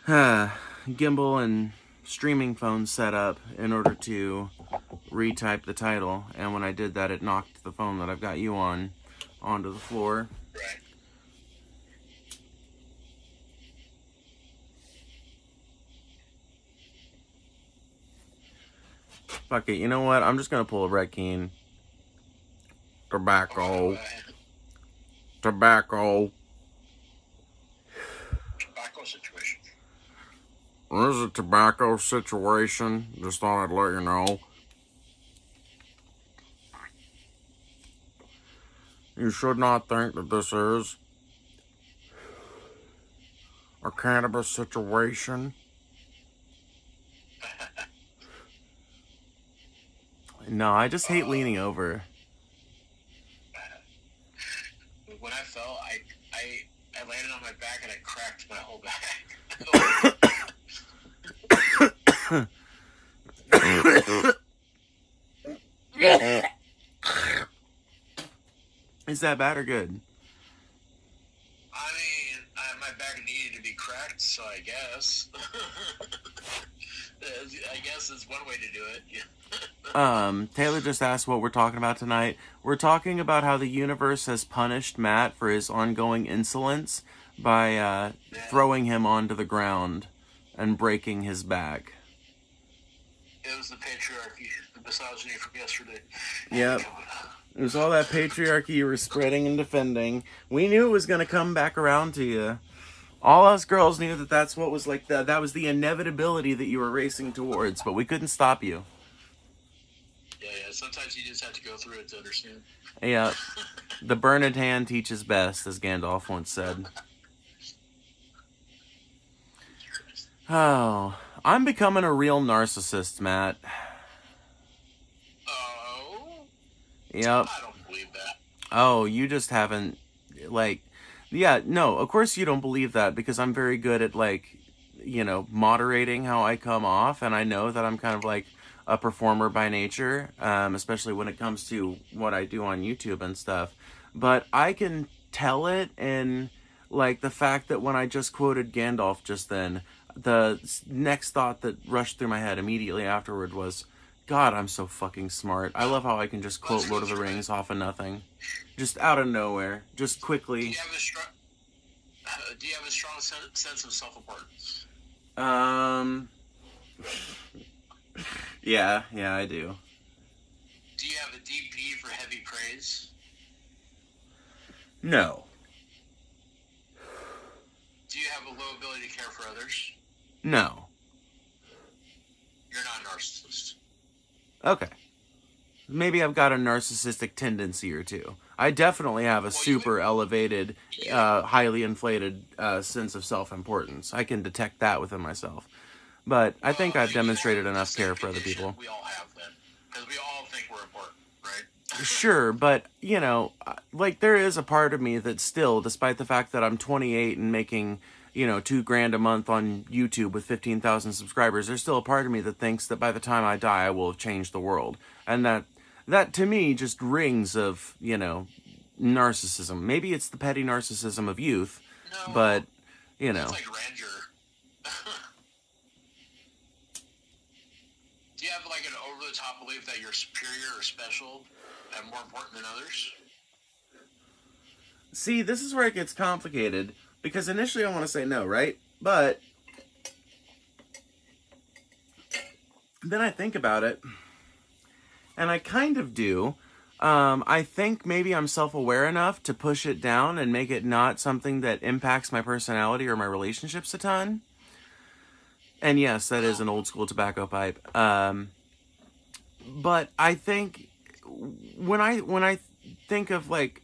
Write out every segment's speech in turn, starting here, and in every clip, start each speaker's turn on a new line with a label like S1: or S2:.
S1: gimbal and streaming phone set up in order to retype the title, and when I did that, it knocked the phone that I've got you on onto the floor.
S2: Right.
S1: Fuck it, you know what? I'm just gonna pull a Red Keen. Tobacco. Tobacco.
S2: Tobacco situation.
S1: This is a tobacco situation. Just thought I'd let you know. You should not think that this is a cannabis situation. No, I just hate leaning over.
S2: When I fell, I landed on my back and I cracked my whole back.
S1: Is that bad or good?
S2: I mean, my back needed to be cracked, so I guess. I guess it's one way to do it.
S1: Taylor just asked what we're talking about tonight. We're talking about how the universe has punished Matt for his ongoing insolence by throwing him onto the ground and breaking his back.
S2: It was the patriarchy, the misogyny from yesterday.
S1: Yep. It was all that patriarchy you were spreading and defending. We knew it was going to come back around to you. All us girls knew that that's what was like, that was the inevitability that you were racing towards, but we couldn't stop you.
S2: Yeah, sometimes you just have to go through it to understand.
S1: Yeah. The burned hand teaches best, as Gandalf once said. Oh, I'm becoming a real narcissist, Matt.
S2: Oh?
S1: Yep.
S2: I don't believe that.
S1: Oh, you just haven't, like... Yeah, no, of course you don't believe that, because I'm very good at, like, you know, moderating how I come off, and I know that I'm kind of, like, a performer by nature, especially when it comes to what I do on YouTube and stuff. But I can tell it in, like, the fact that when I just quoted Gandalf just then, the next thought that rushed through my head immediately afterward was, God, I'm so fucking smart. I love how I can just quote Lord of the Rings off of nothing. Just out of nowhere. Just quickly.
S2: Do you have a strong sense of self-importance?
S1: Yeah, I do.
S2: Do you have a DP for heavy praise?
S1: No.
S2: Do you have a low ability to care for others?
S1: No.
S2: You're not a narcissist.
S1: Okay. Maybe I've got a narcissistic tendency or two. I definitely have a super elevated, highly inflated sense of self-importance. I can detect that within myself. But I think I've demonstrated enough care for other people.
S2: We all have that. Because we all think we're important, right?
S1: Sure, but, you know, like, there is a part of me that still, despite the fact that I'm 28 and making, you know, $2,000 a month on YouTube with 15,000 subscribers, there's still a part of me that thinks that by the time I die, I will have changed the world. And that to me just rings of, you know, narcissism. Maybe it's the petty narcissism of youth, but, you know.
S2: It's like grandeur. Do you have like an over-the-top belief that you're superior or special and more important than others?
S1: See, this is where it gets complicated, because initially I want to say no, right? But then I think about it, and I kind of do. I think maybe I'm self-aware enough to push it down and make it not something that impacts my personality or my relationships a ton. And yes, that is an old school tobacco pipe. But I think when I think of like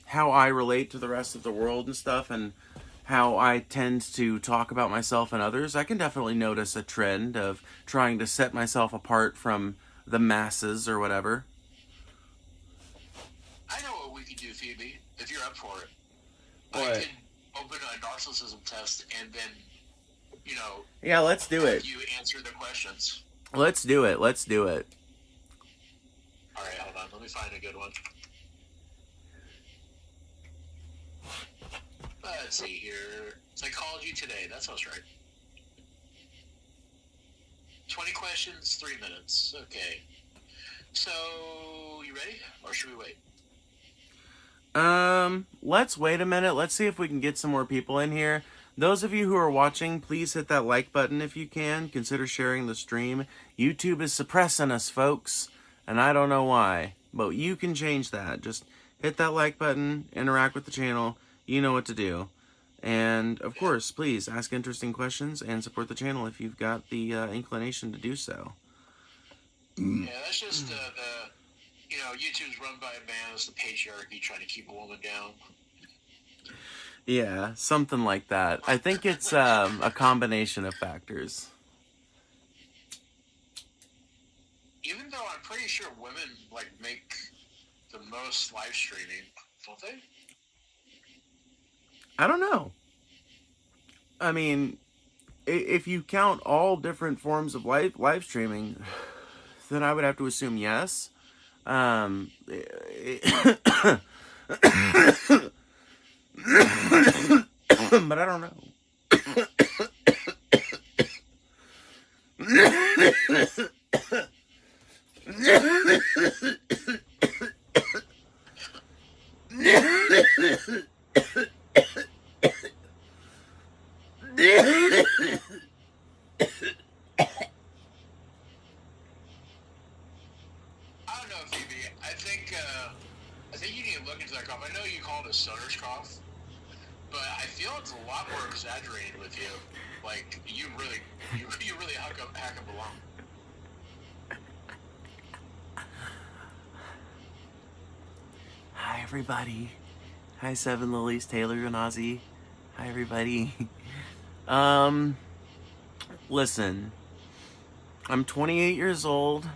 S1: how I relate to the rest of the world and stuff, and how I tend to talk about myself and others, I can definitely notice a trend of trying to set myself apart from the masses or whatever.
S2: I know what we could do, Phoebe, if you're up for it.
S1: What?
S2: I could open a narcissism test and then, you know...
S1: Yeah, let's do it.
S2: You answer the questions.
S1: Let's do it.
S2: Alright, hold on. Let me find a good one. Let's see here. Psychology Today. That sounds right. 20 questions, 3 minutes. Okay. So, you ready? Or should we wait?
S1: Let's wait a minute. Let's see if we can get some more people in here. Those of you who are watching, please hit that like button if you can. Consider sharing the stream. YouTube is suppressing us, folks, and I don't know why, but you can change that. Just hit that like button, interact with the channel. You know what to do. And, of course, please ask interesting questions and support the channel if you've got the inclination to do so.
S2: Yeah, that's just YouTube's run by a man. It's the patriarchy trying to keep a woman down.
S1: Yeah, something like that. I think it's a combination of factors.
S2: Even though I'm pretty sure women make the most live streaming, don't they?
S1: I don't know. I mean, if you count all different forms of live streaming, then I would have to assume yes. But I don't know.
S2: I think you need to look into that cough. I know you call it a stoner's cough, but I feel it's a lot more exaggerated with you. Like you really hack up a lung.
S1: Hi everybody. Hi Seven Lilies, Taylor and Ozzy. Hi everybody. Listen. I'm 28 years old.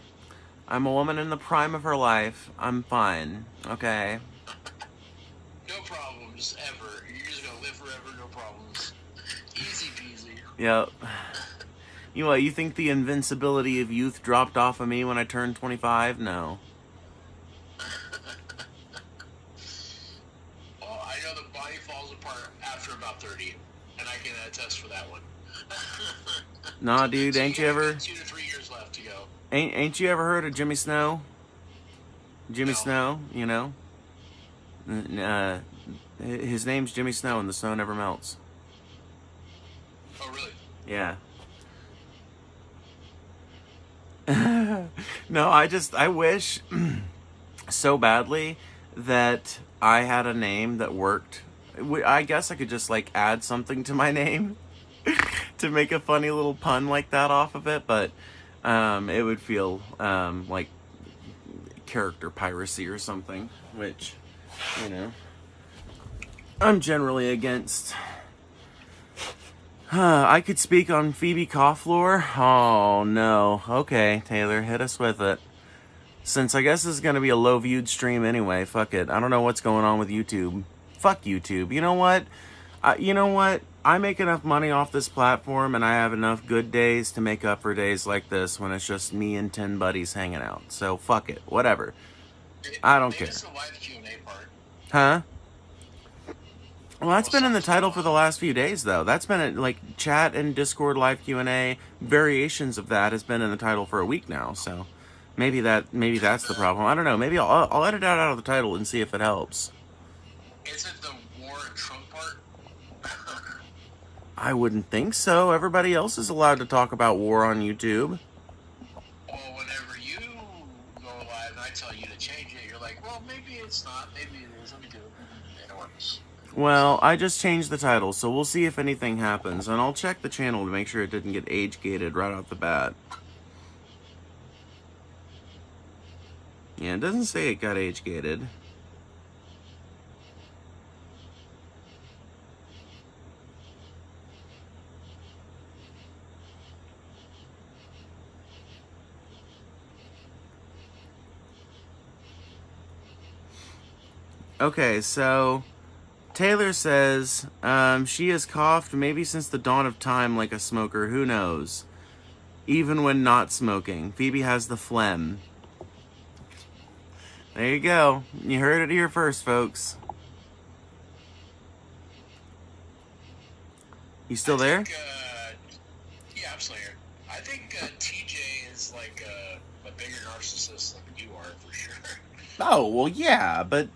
S1: I'm a woman in the prime of her life. I'm fine, okay?
S2: No problems, ever. You're just gonna live forever, no problems. Easy peasy.
S1: Yep. You know what, you think the invincibility of youth dropped off of me when I turned 25? No.
S2: Well, I know the body falls apart after about 30, and I can attest for that one.
S1: Nah, dude,
S2: So
S1: ain't you ever...
S2: 2 to 3 years left to go.
S1: Ain't you ever heard of Jimmy Snow? Jimmy
S2: No.
S1: Snow, you know? His name's Jimmy Snow and the snow never melts.
S2: Oh, really?
S1: Yeah. No, I wish so badly that I had a name that worked. I guess I could just add something to my name to make a funny little pun like that off of it, but it would feel like character piracy or something, which, I'm generally against. I could speak on Phoebe Coughlore. Oh, no. Okay, Taylor, hit us with it. Since I guess this is going to be a low-viewed stream anyway, fuck it. I don't know what's going on with YouTube. Fuck YouTube. You know what? I make enough money off this platform, and I have enough good days to make up for days like this when it's just me and 10 buddies hanging out. So, fuck it. Whatever. I don't care.
S2: It's the live Q&A part.
S1: Huh? Well, that's been in the title for the last few days, though. That's been chat and Discord live Q&A. Variations of that has been in the title for a week now. So maybe that's the problem. I don't know. Maybe I'll edit that out of the title and see if it helps.
S2: Is it the war and Trump part?
S1: I wouldn't think so. Everybody else is allowed to talk about war on YouTube.
S2: Well, whenever you go live and I tell you to change it, you're like, well, maybe it's not. Maybe it is. Let me do it. And it works.
S1: Well, I just changed the title, so we'll see if anything happens, and I'll check the channel to make sure it didn't get age-gated right off the bat. Yeah, it doesn't say it got age-gated. Okay, so... Taylor says, she has coughed maybe since the dawn of time like a smoker, who knows? Even when not smoking. Phoebe has the phlegm. There you go. You heard it here first, folks. You still there?
S2: Yeah, I'm still here. I think TJ is like a bigger narcissist than you are for sure.
S1: Oh, well, yeah, but,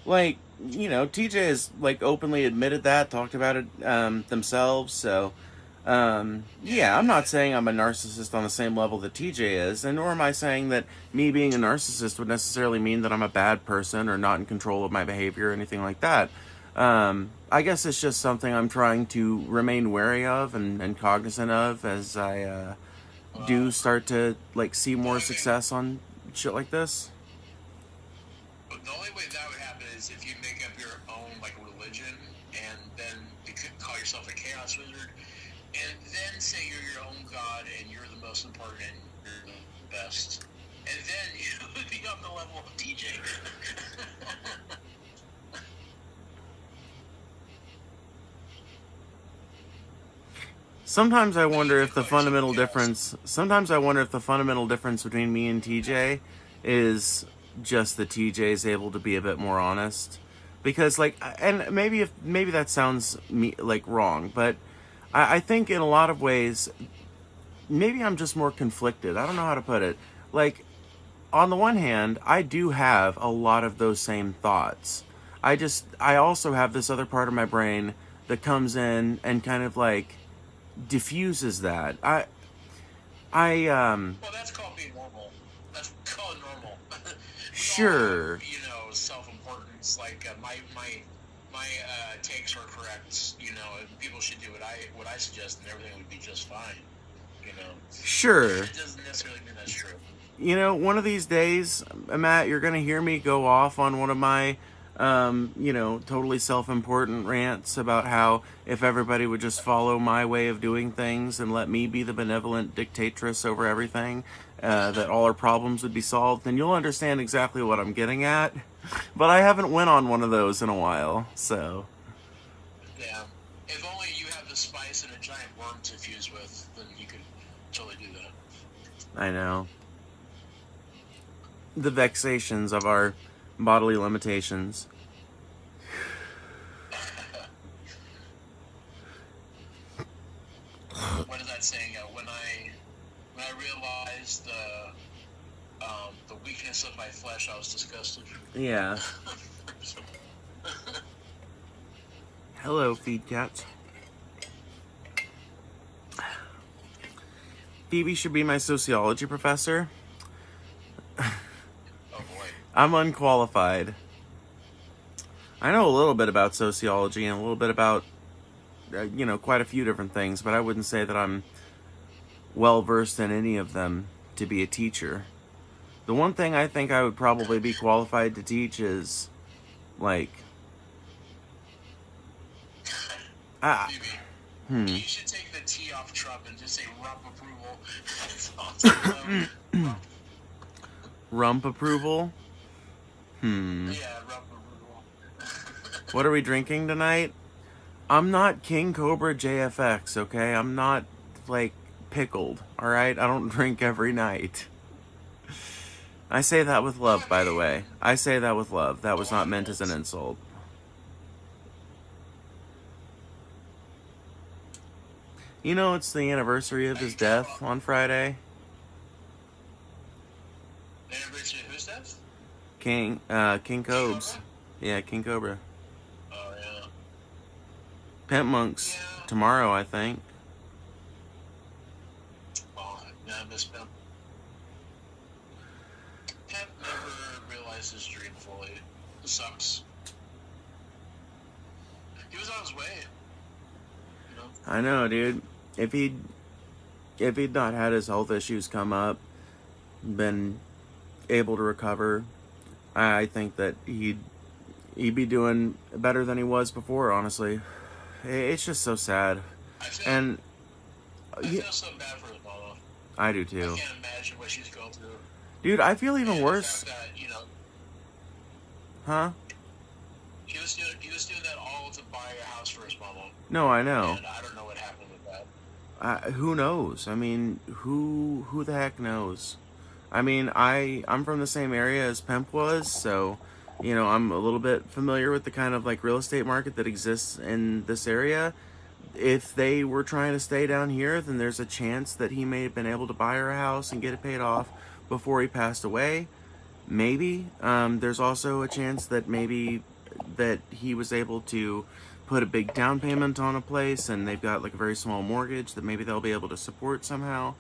S1: like, you know, TJ has, like, openly admitted that, talked about it themselves, so, yeah, I'm not saying I'm a narcissist on the same level that TJ is, and nor am I saying that me being a narcissist would necessarily mean that I'm a bad person or not in control of my behavior or anything like that. I guess it's just something I'm trying to remain wary of and cognizant of as I do start to, like, see more success on shit like this.
S2: But the only way that would happen is if you make up your own like religion, and then you could call yourself a chaos wizard, and then say you're your own god and you're the most important and you're the best, and then you would be on the level of TJ.
S1: Sometimes I wonder if the fundamental difference. Sometimes I wonder if the fundamental difference between me and TJ is just that TJ is able to be a bit more honest, because like, and maybe that sounds like wrong, but I think in a lot of ways, maybe I'm just more conflicted. I don't know how to put it. Like, on the one hand, I do have a lot of those same thoughts. I also have this other part of my brain that comes in and kind of like diffuses that.
S2: Well, that's called being normal. That's called normal.
S1: Sure.
S2: Have, self-importance. Like my takes are correct. People should do what I suggest, and everything would be just fine.
S1: Sure.
S2: It doesn't necessarily mean that's true.
S1: One of these days, Matt, you're gonna hear me go off on one of my totally self-important rants about how if everybody would just follow my way of doing things and let me be the benevolent dictatress over everything, that all our problems would be solved, then you'll understand exactly what I'm getting at. But I haven't went on one of those in a while, so.
S2: Yeah. If only you have the spice and a giant worm to fuse with, then you could totally do that.
S1: I know. The vexations of our bodily limitations.
S2: What is that saying? When I realized the weakness of my flesh, I was disgusted.
S1: Yeah. Hello, feed cats. Phoebe should be my sociology professor.
S2: Oh boy.
S1: I'm unqualified. I know a little bit about sociology and a little bit about, quite a few different things, but I wouldn't say that I'm well versed in any of them to be a teacher. The one thing I think I would probably be qualified to teach is, like,
S2: Phoebe, you should take the T off Trump and just say rump approval. That's awesome.
S1: Rump approval?
S2: Yeah, rump approval.
S1: What are we drinking tonight? I'm not King Cobra JFX, okay? I'm not, like, pickled, alright? I don't drink every night. I say that with love, by the way. I say that with love. That was not meant as an insult. It's the anniversary of his death on Friday.
S2: The anniversary of whose death?
S1: King Cobes. Yeah, King Cobra.
S2: Oh, yeah.
S1: Pimp Monk's tomorrow, I think.
S2: Oh, yeah, I miss Pimp. Pimp never realized his dream fully. It sucks. He was on his way.
S1: I know, dude. If he'd not had his health issues come up, been able to recover, I think that he'd be doing better than he was before, honestly. It's just so sad.
S2: I feel so bad for his mama.
S1: I do too.
S2: I can't imagine what she's going through.
S1: Dude, I feel even worse.
S2: The fact that,
S1: Huh?
S2: He was doing that all to buy a house for his mama.
S1: No, I know.
S2: And I don't know what happened with that.
S1: Who knows? I mean, who the heck knows? I mean, I'm from the same area as Pimp was, so, I'm a little bit familiar with the kind of, like, real estate market that exists in this area, if they were trying to stay down here, then there's a chance that he may have been able to buy her a house and get it paid off before he passed away. Maybe. There's also a chance that maybe that he was able to put a big down payment on a place and they've got like a very small mortgage that maybe they'll be able to support somehow.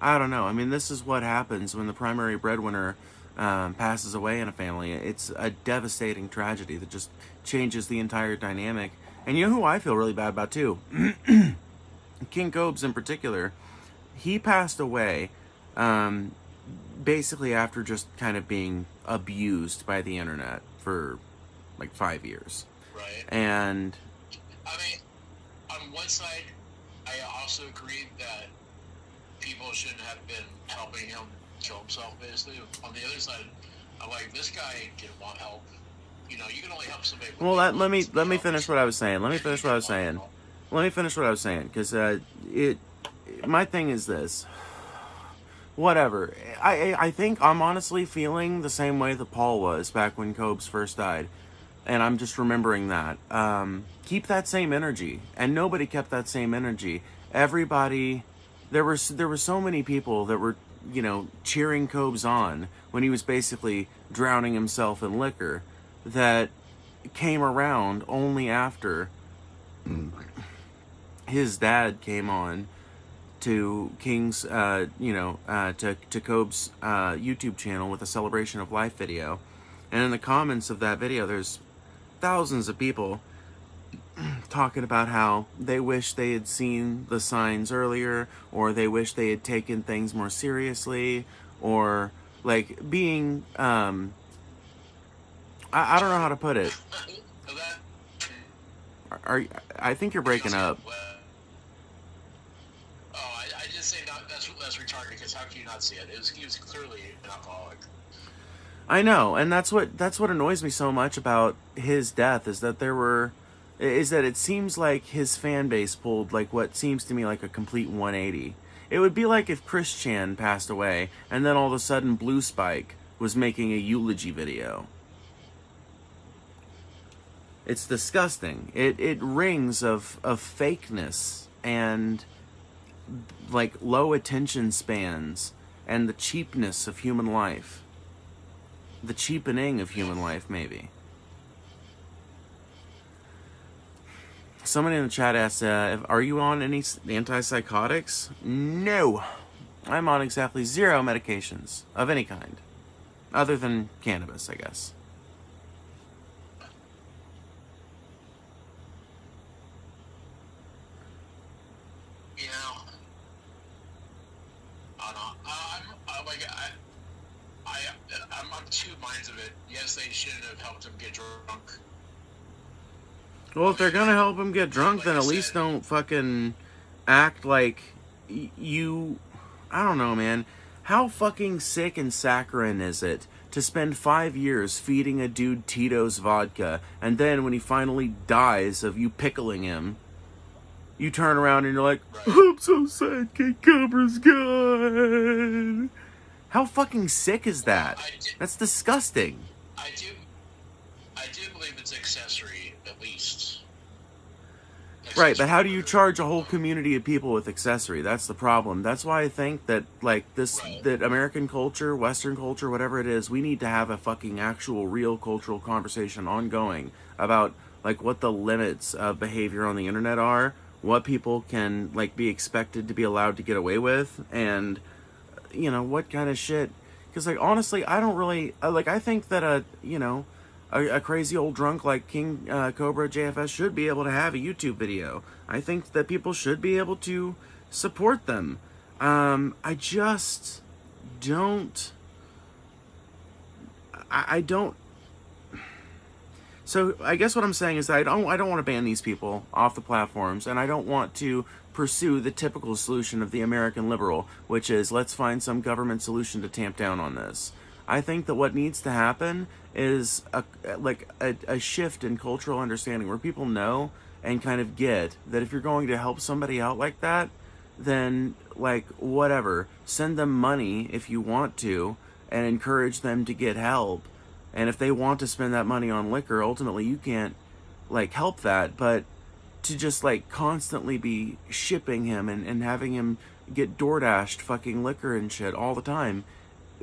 S1: I don't know. I mean, this is what happens when the primary breadwinner passes away in a family. It's a devastating tragedy that just changes the entire dynamic. And you know who I feel really bad about too? King Cobes in particular. He passed away basically after just kind of being abused by the internet for like 5 years.
S2: Right.
S1: And
S2: I mean, on one side, I also agree that people shouldn't have been helping him kill himself, basically. On the other side, I'm like, this guy didn't want help. You know, you can only help somebody.
S1: Well, let me finish what I was saying. Let me finish what I was saying, because my thing is this. Whatever. I think I'm honestly feeling the same way that Paul was back when Cobes first died. And I'm just remembering that. Keep that same energy. And nobody kept that same energy. Everybody, there were so many people that were, you know, cheering Cobes on when he was basically drowning himself in liquor, that came around only after his dad came on to King's, to Cobes' YouTube channel with a celebration of life video. And in the comments of that video, there's thousands of people talking about how they wish they had seen the signs earlier, or they wish they had taken things more seriously, or like being, I don't know how to put it. I think you're breaking up.
S2: I just say that's retarded, because how can you not see it? He was clearly an alcoholic.
S1: I know, and that's what annoys me so much about his death, is that it seems like his fan base pulled like what seems to me like a complete 180. It would be like if Chris Chan passed away and then all of a sudden Blue Spike was making a eulogy video. It's disgusting. It rings of fakeness and like low attention spans and the cheapness of human life. The cheapening of human life, maybe. Somebody in the chat asked, are you on any antipsychotics? No. I'm on exactly 0 medications of any kind. Other than cannabis, I guess.
S2: You know, I don't know. I'm on two minds of it. Yes, they shouldn't have helped him get drunk.
S1: Well, if they're gonna help him get drunk, then at least don't fucking act like you... I don't know, man. How fucking sick and saccharine is it to spend 5 years feeding a dude Tito's vodka, and then when he finally dies of you pickling him, you turn around and you're like, I'm so sad, King Cobra's gone. How fucking sick is that? That's disgusting.
S2: I do believe it's accessory, at least.
S1: Right, but how do you charge a whole community of people with accessory? That's the problem. That's why I think that, like, that American culture, Western culture, whatever it is, we need to have a fucking actual real cultural conversation ongoing about, like, what the limits of behavior on the internet are, what people can, like, be expected to be allowed to get away with, and, you know, what kind of shit. Because, like, honestly, I don't really, like, I think that a crazy old drunk like King Cobra JFS should be able to have a YouTube video. I think that people should be able to support them. I just don't... I don't... So I guess what I'm saying is that I don't want to ban these people off the platforms, and I don't want to pursue the typical solution of the American liberal, which is let's find some government solution to tamp down on this. I think that what needs to happen is a shift in cultural understanding where people know and kind of get that if you're going to help somebody out like that, then, like, whatever, send them money if you want to and encourage them to get help. And if they want to spend that money on liquor, ultimately you can't, like, help that. But to just like constantly be shipping him and having him get DoorDashed fucking liquor and shit all the time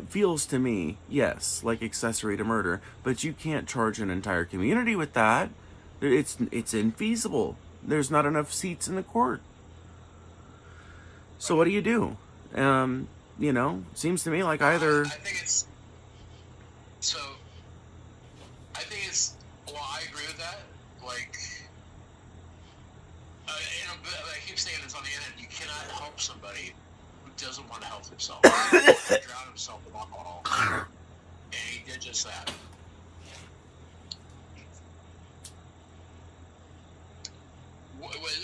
S1: feels to me, yes, like accessory to murder. But you can't charge an entire community with that. It's infeasible. There's not enough seats in the court. So what do you do? You know, seems to me like either.
S2: I think it's so. I think it's. Well, I agree with that. Like, you know, I keep saying this on the internet. You cannot help somebody who doesn't want to help himself. He drowned himself in alcohol, and he did just that.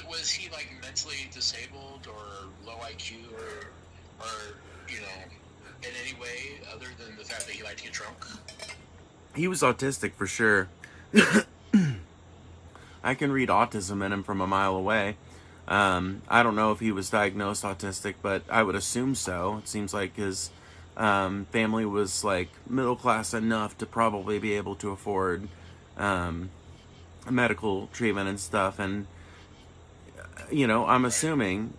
S2: Was he like mentally disabled or low IQ or you know, in any way other than the fact that he liked to get drunk?
S1: He was autistic for sure. I can read autism in him from a mile away. I don't know if he was diagnosed autistic, but I would assume so. It seems like his family was like middle class enough to probably be able to afford medical treatment and stuff. And you know, I'm assuming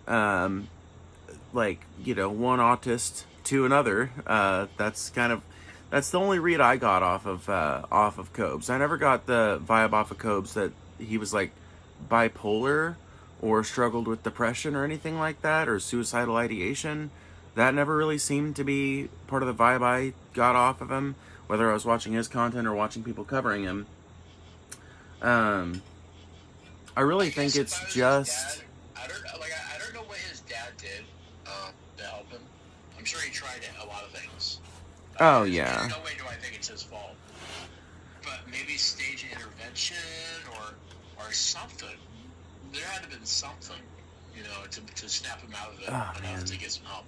S1: like, you know, one autist to another. That's the only read I got off of Cobes. I never got the vibe off of Cobes that he was like bipolar or struggled with depression or anything like that, or suicidal ideation. That never really seemed to be part of the vibe I got off of him, whether I was watching his content or watching people covering him. I really think it's just.
S2: I don't know what his dad did to help him. I'm sure he tried a lot of things.
S1: Oh yeah.
S2: There's no way do I think it's his fault. But maybe stage intervention or something. There had to have been something, you know, to snap him out of it enough to get some help.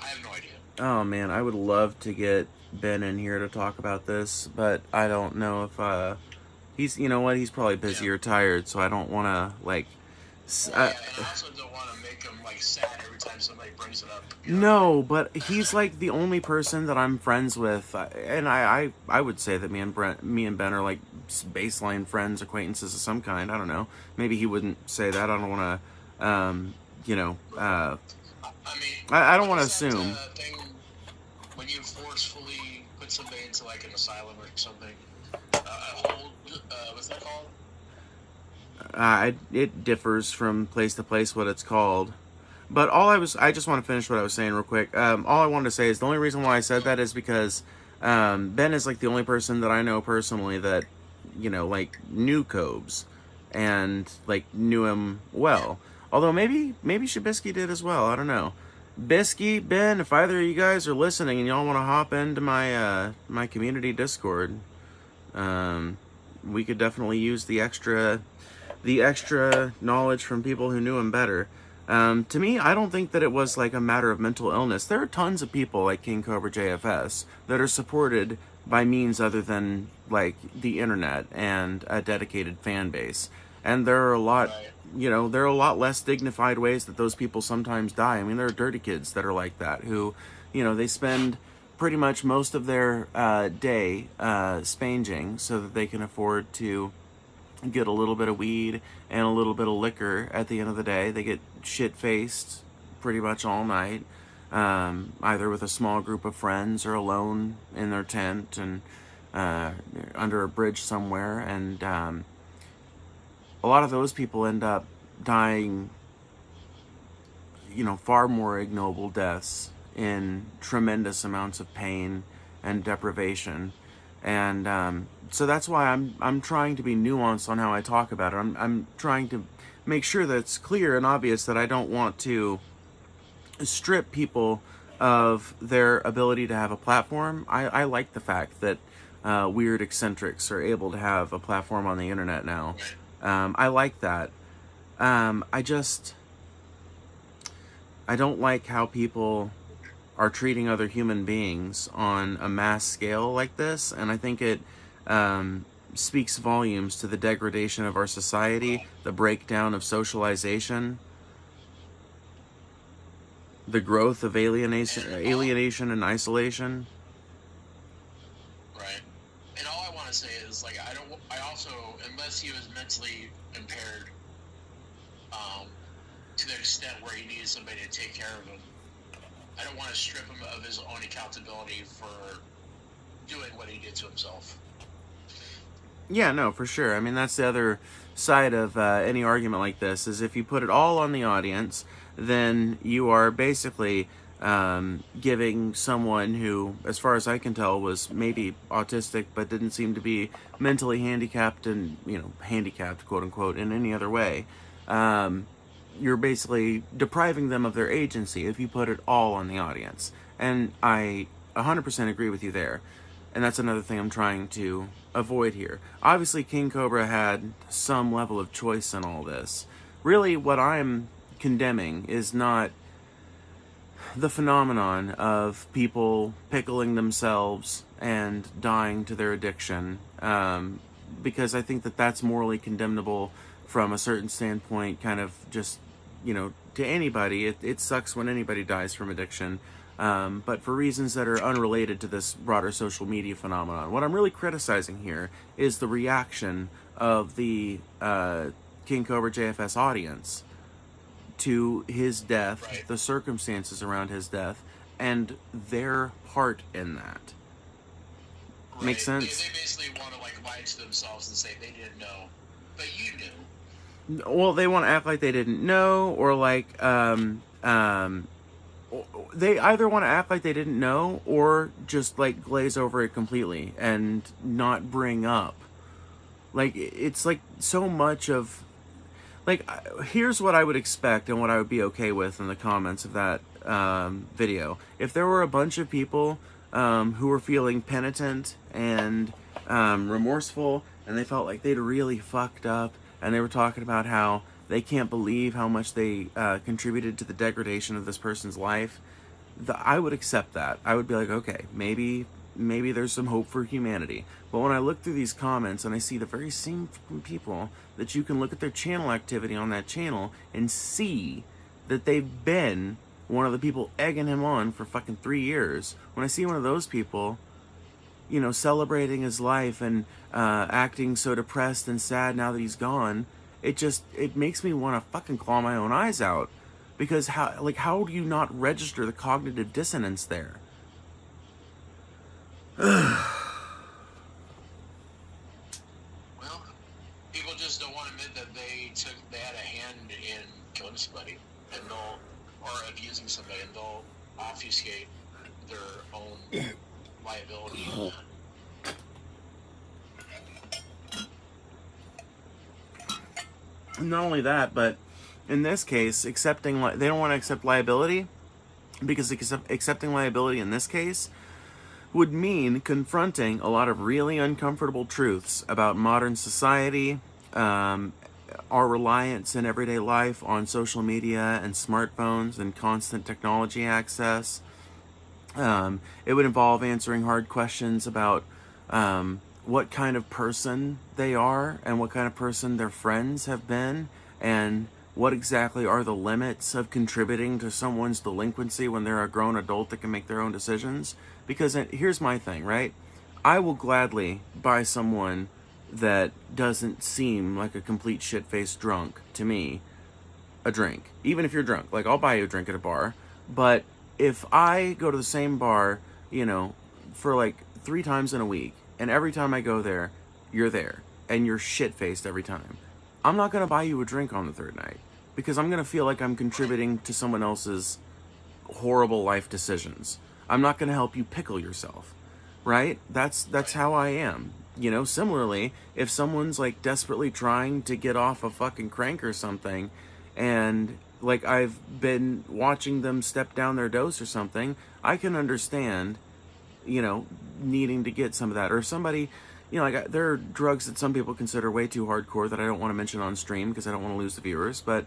S2: I have no idea.
S1: Oh man, I would love to get Ben in here to talk about this, but I don't know if he's, you know what, he's probably busy or tired, so I don't want to like.
S2: And I also don't want to make him like sad every time somebody brings it up.
S1: No, but he's like the only person that I'm friends with, and I would say that me and Ben are like baseline friends, acquaintances of some kind. I don't know. Maybe he wouldn't say that. I don't want to, you know.
S2: I mean,
S1: I don't want to assume.
S2: Thing when you forcefully put somebody into like an asylum or something, what's that called?
S1: It differs from place to place what it's called. But I just want to finish what I was saying real quick. All I wanted to say is the only reason why I said that is because Ben is like the only person that I know personally that, you know, like knew Cobes and like knew him well. Although maybe Shabisky did as well. I don't know. Bisky, Ben, if either of you guys are listening and y'all want to hop into my my community Discord, we could definitely use the extra knowledge from people who knew him better. To me, I don't think that it was like a matter of mental illness. There are tons of people like King Cobra JFS that are supported by means other than like the internet and a dedicated fan base. And there are a lot, you know, there are a lot less dignified ways that those people sometimes die. I mean, there are dirty kids that are like that who, you know, they spend pretty much most of their day spanging so that they can afford to get a little bit of weed and a little bit of liquor at the end of the day. They get shit-faced pretty much all night, either with a small group of friends or alone in their tent and under a bridge somewhere. And a lot of those people end up dying, you know, far more ignoble deaths in tremendous amounts of pain and deprivation. And so that's why I'm trying to be nuanced on how I talk about it. I'm trying to make sure that it's clear and obvious that I don't want to strip people of their ability to have a platform. I like the fact that weird eccentrics are able to have a platform on the internet now. I like that. I don't like how people are treating other human beings on a mass scale like this, and I think it speaks volumes to the degradation of our society, the breakdown of socialization, the growth of alienation and isolation.
S2: Right. And all I want to say is, like, I also, unless he was mentally impaired, to the extent where he needs somebody to take care of him. I don't want to strip him of his own accountability for doing what he did to himself.
S1: Yeah, no, for sure. I mean, that's the other side of any argument like this, is if you put it all on the audience, then you are basically giving someone who, as far as I can tell, was maybe autistic but didn't seem to be mentally handicapped and, handicapped, quote unquote, in any other way. You're basically depriving them of their agency if you put it all on the audience. And I 100% agree with you there. And that's another thing I'm trying to avoid here. Obviously, King Cobra had some level of choice in all this. Really, what I'm condemning is not the phenomenon of people pickling themselves and dying to their addiction, because I think that that's morally condemnable from a certain standpoint, kind of just, to anybody. It sucks when anybody dies from addiction. But for reasons that are unrelated to this broader social media phenomenon. What I'm really criticizing here is the reaction of the King Cobra JFS audience to his death,
S2: right.
S1: The circumstances around his death, and their part in that.
S2: Right.
S1: Makes sense?
S2: They basically want to lie to themselves and say they didn't know, but you knew.
S1: Well, they want to act like they didn't know, or they either want to act like they didn't know or just glaze over it completely and not bring up. It's so much of here's what I would expect and what I would be okay with in the comments of that video. If there were a bunch of people who were feeling penitent and remorseful, and they felt like they'd really fucked up, and they were talking about how they can't believe how much they contributed to the degradation of this person's life, I would accept that. I would be like, okay, maybe there's some hope for humanity. But when I look through these comments and I see the very same people that you can look at their channel activity on that channel and see that they've been one of the people egging him on for fucking 3 years, when I see one of those people, celebrating his life and acting so depressed and sad now that he's gone, it makes me want to fucking claw my own eyes out. Because how do you not register the cognitive dissonance there?
S2: Well, people just don't want to admit that they had a hand in killing somebody, or abusing somebody, and they'll obfuscate their own liability in that.
S1: Not only that, but in this case, they don't want to accept liability, because accepting liability in this case would mean confronting a lot of really uncomfortable truths about modern society, our reliance in everyday life on social media and smartphones and constant technology access. It would involve answering hard questions about what kind of person they are and what kind of person their friends have been, and what exactly are the limits of contributing to someone's delinquency when they're a grown adult that can make their own decisions. Because here's my thing, right? I will gladly buy someone that doesn't seem like a complete shit-faced drunk to me a drink. Even if you're drunk. I'll buy you a drink at a bar. But if I go to the same bar, for 3 times in a week, and every time I go there, you're there, and you're shit-faced every time, I'm not going to buy you a drink on the 3rd night, because I'm going to feel like I'm contributing to someone else's horrible life decisions. I'm not going to help you pickle yourself, right? That's how I am. Similarly, if someone's desperately trying to get off a fucking crank or something, and I've been watching them step down their dose or something, I can understand, needing to get some of that. Or somebody, there are drugs that some people consider way too hardcore that I don't want to mention on stream because I don't want to lose the viewers, but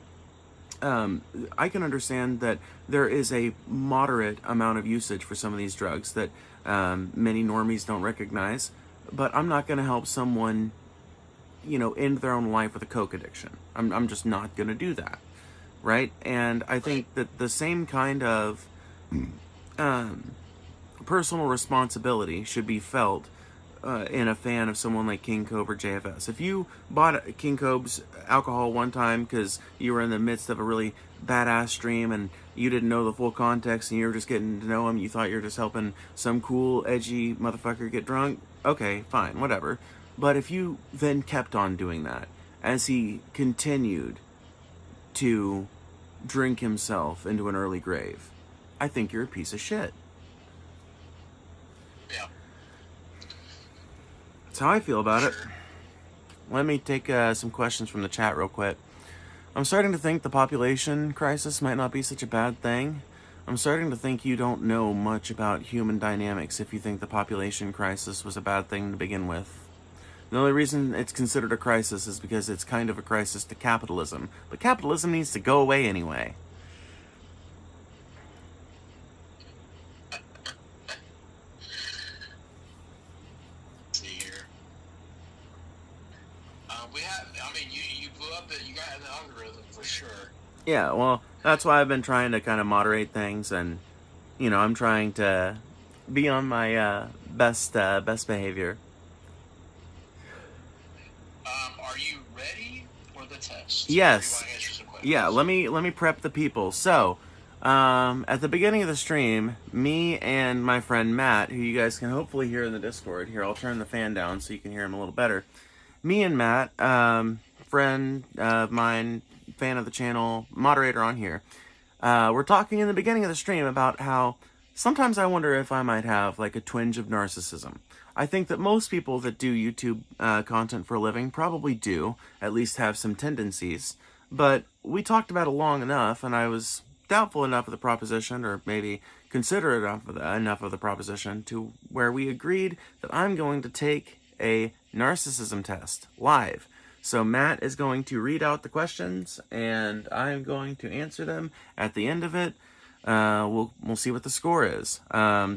S1: I can understand that there is a moderate amount of usage for some of these drugs that many normies don't recognize, but I'm not going to help someone, end their own life with a coke addiction. I'm just not going to do that, right? And I think that the same kind of personal responsibility should be felt in a fan of someone like King Cobra JFS. If you bought King Cobra's alcohol one time because you were in the midst of a really badass stream and you didn't know the full context and you were just getting to know him, you thought you were just helping some cool, edgy motherfucker get drunk, okay, fine, whatever. But if you then kept on doing that as he continued to drink himself into an early grave, I think you're a piece of shit.
S2: Yeah.
S1: That's how I feel about it. Let me take some questions from the chat real quick. I'm starting to think the population crisis might not be such a bad thing. I'm starting to think you don't know much about human dynamics if you think the population crisis was a bad thing to begin with. The only reason it's considered a crisis is because it's kind of a crisis to capitalism. But capitalism needs to go away anyway.
S2: Let's see here. You blew up you got an algorithm for sure.
S1: Yeah, well, that's why I've been trying to kind of moderate things, and, you know, I'm trying to be on my best behavior.
S2: Are you ready for the test?
S1: Yes.
S2: Or do you want to answer some questions?
S1: Yeah, let me prep the people. So, at the beginning of the stream, me and my friend Matt, who you guys can hopefully hear in the Discord, here, I'll turn the fan down so you can hear him a little better. Me and Matt, friend of mine, fan of the channel, moderator on here, we're talking in the beginning of the stream about how sometimes I wonder if I might have like a twinge of narcissism. I think that most people that do YouTube content for a living probably do, at least have some tendencies. But we talked about it long enough, and I was doubtful enough of the proposition, or maybe considerate enough of the proposition, to where we agreed that I'm going to take a narcissism test live. So Matt is going to read out the questions, and I'm going to answer them at the end of it. We'll see what the score is.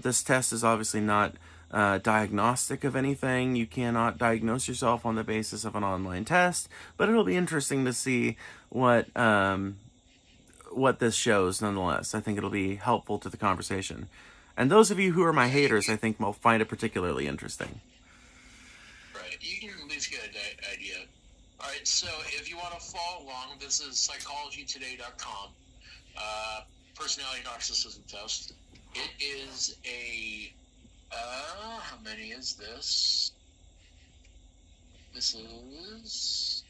S1: This test is obviously not diagnostic of anything. You cannot diagnose yourself on the basis of an online test, but it'll be interesting to see what this shows nonetheless. I think it'll be helpful to the conversation. And those of you who are my haters, I think will find it particularly interesting.
S2: Right. You can at least get an idea. All right, so if you want to follow along, this is psychologytoday.com. Personality narcissism test. It is a how many is this? This is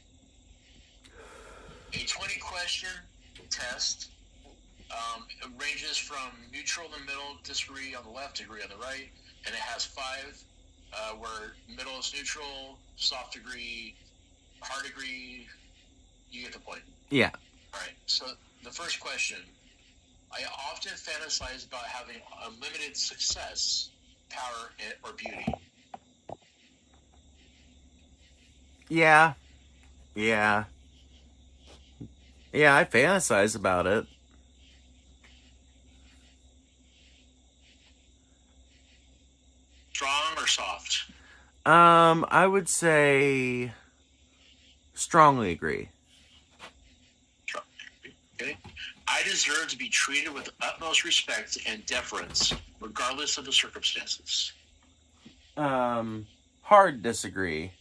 S2: a 20-question test. It ranges from neutral in the middle, disagree on the left, agree on the right, and it has 5, where middle is neutral, soft agree, hard agree. You get the point.
S1: Yeah.
S2: All right. So the first question: I often fantasize about having unlimited success, power, or beauty.
S1: Yeah, I fantasize about it.
S2: Strong or soft?
S1: I would say strongly agree.
S2: Okay. I deserve to be treated with utmost respect and deference, regardless of the circumstances.
S1: Hard disagree.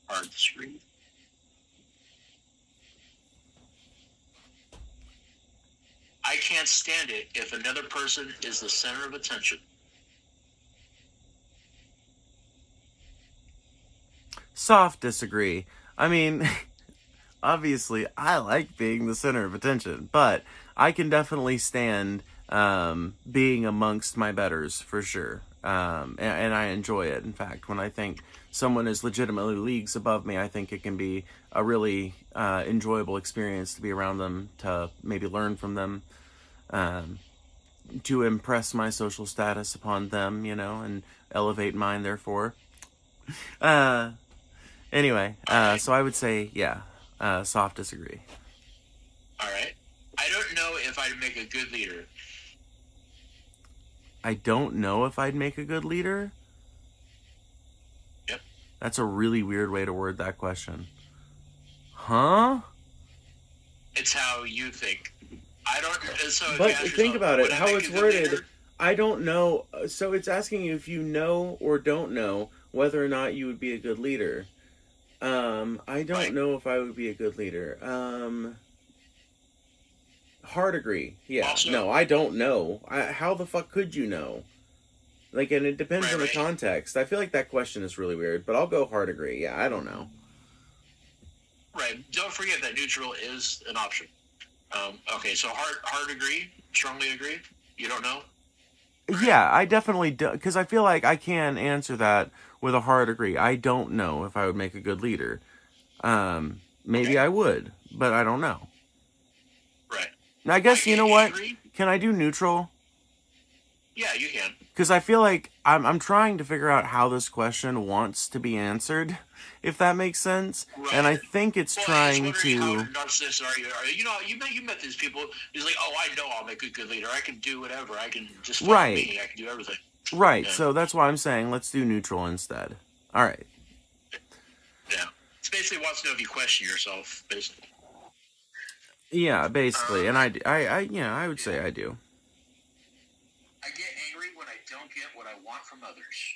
S2: Hard disagree. I can't stand it if another person is the center of attention.
S1: Soft disagree. I mean, obviously, I like being the center of attention, but I can definitely stand being amongst my betters for sure. And I enjoy it. In fact, when I think someone is legitimately leagues above me, I think it can be a really enjoyable experience to be around them, to maybe learn from them, to impress my social status upon them, you know, and elevate mine, therefore. Anyway, so I would say, yeah, soft disagree.
S2: All right. I don't know if I'd make a good leader.
S1: I don't know if I'd make a good leader?
S2: Yep.
S1: That's a really weird way to word that question. Huh?
S2: It's how you think. I don't. So
S1: but think about it. How it's worded. I don't know. So it's asking you if you know or don't know whether or not you would be a good leader. I don't
S2: Right.
S1: know if I would be a good leader. Hard agree. Yeah.
S2: Also,
S1: No, I don't know. How the fuck could you know? Like, and it depends
S2: right,
S1: on the
S2: right,
S1: context. I feel like that question is really weird, but I'll go hard agree. Yeah, I don't know.
S2: right. Don't forget that neutral is an option. Okay, so hard agree, strongly agree. You don't know. Right.
S1: Yeah, I definitely do, because I feel like I can answer that with a hard agree. I don't know if I would make a good leader. Maybe
S2: Okay.
S1: I would, but I don't know.
S2: Right.
S1: I
S2: I
S1: guess, you
S2: get
S1: know what?
S2: angry.
S1: Can I do neutral?
S2: Yeah, you can.
S1: Because I feel like I'm trying to figure out how this question wants to be answered, if that makes sense. And I
S2: Right.
S1: think it's
S2: Well, I was
S1: trying
S2: wondering how
S1: to.
S2: narcissistic are you? You met these people. He's like, oh, I know I'll make a good leader. I can do whatever. I can just follow
S1: Right,
S2: me. I can do everything.
S1: right.
S2: Yeah.
S1: So that's why I'm saying let's do neutral instead. All right.
S2: Yeah. It's basically wants to know if you question yourself, basically.
S1: Yeah, basically. And
S2: Um,
S1: yeah, I would say I do.
S2: I get angry when I don't get what I want from others.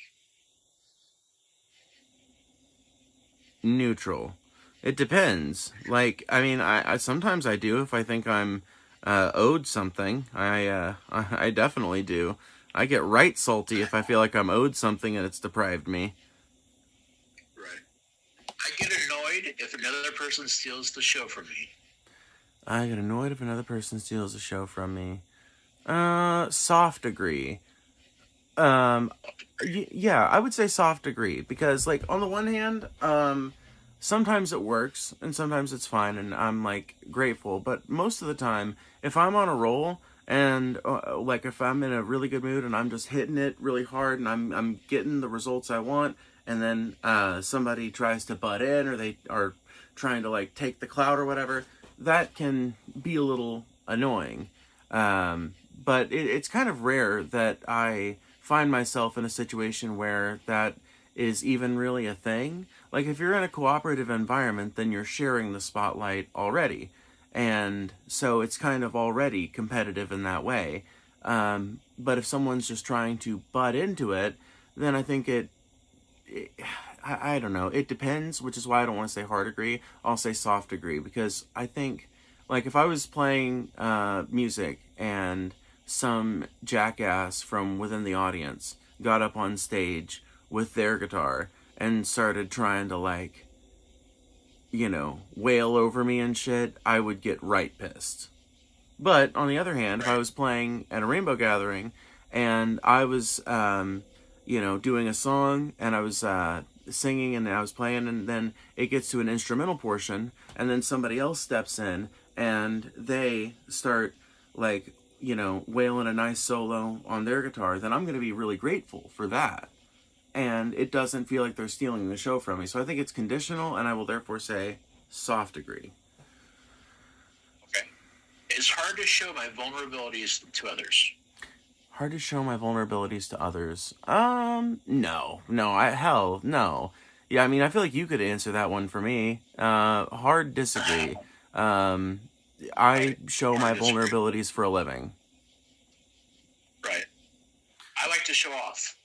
S1: Neutral. It depends. Like, I mean, I sometimes I do if I think I'm owed something. I definitely do. I get right salty if I feel like I'm owed something and it's deprived me.
S2: Right. I get annoyed if another person steals the show from me.
S1: I get annoyed if another person steals a show from me. Soft agree. Um, yeah, I would say soft agree because, like, on the one hand, sometimes it works and sometimes it's fine, and I'm like grateful. But most of the time, if I'm on a roll and like if I'm in a really good mood and I'm just hitting it really hard and I'm getting the results I want, and then somebody tries to butt in or they are trying to like take the clout or whatever, that can be a little annoying. But it's kind of rare that I find myself in a situation where that is even really a thing. Like, if you're in a cooperative environment, then you're sharing the spotlight already. And so it's kind of already competitive in that way. But if someone's just trying to butt into it, then I think I don't know. It depends, which is why I don't want to say hard agree. I'll say soft agree because I think, like, if I was playing music and some jackass from within the audience got up on stage with their guitar and started trying to, like, wail over me and shit, I would get right pissed. But on the other hand, if I
S2: Right.
S1: was playing at a rainbow gathering and I was, doing a song and I was singing and I was playing, and then it gets to an instrumental portion, and then somebody else steps in and they start, like, wailing a nice solo on their guitar, then I'm going to be really grateful for that. And it doesn't feel like they're stealing the show from me. So I think it's conditional, and I will therefore say soft agree.
S2: Okay. It's hard to show my vulnerabilities to others.
S1: Hard to show my vulnerabilities to others. No. Hell, no. Yeah, I mean, I feel like you could answer that one for me. Hard disagree. I show
S2: Hard
S1: my
S2: disagree.
S1: vulnerabilities for a living.
S2: Right. I like to show off.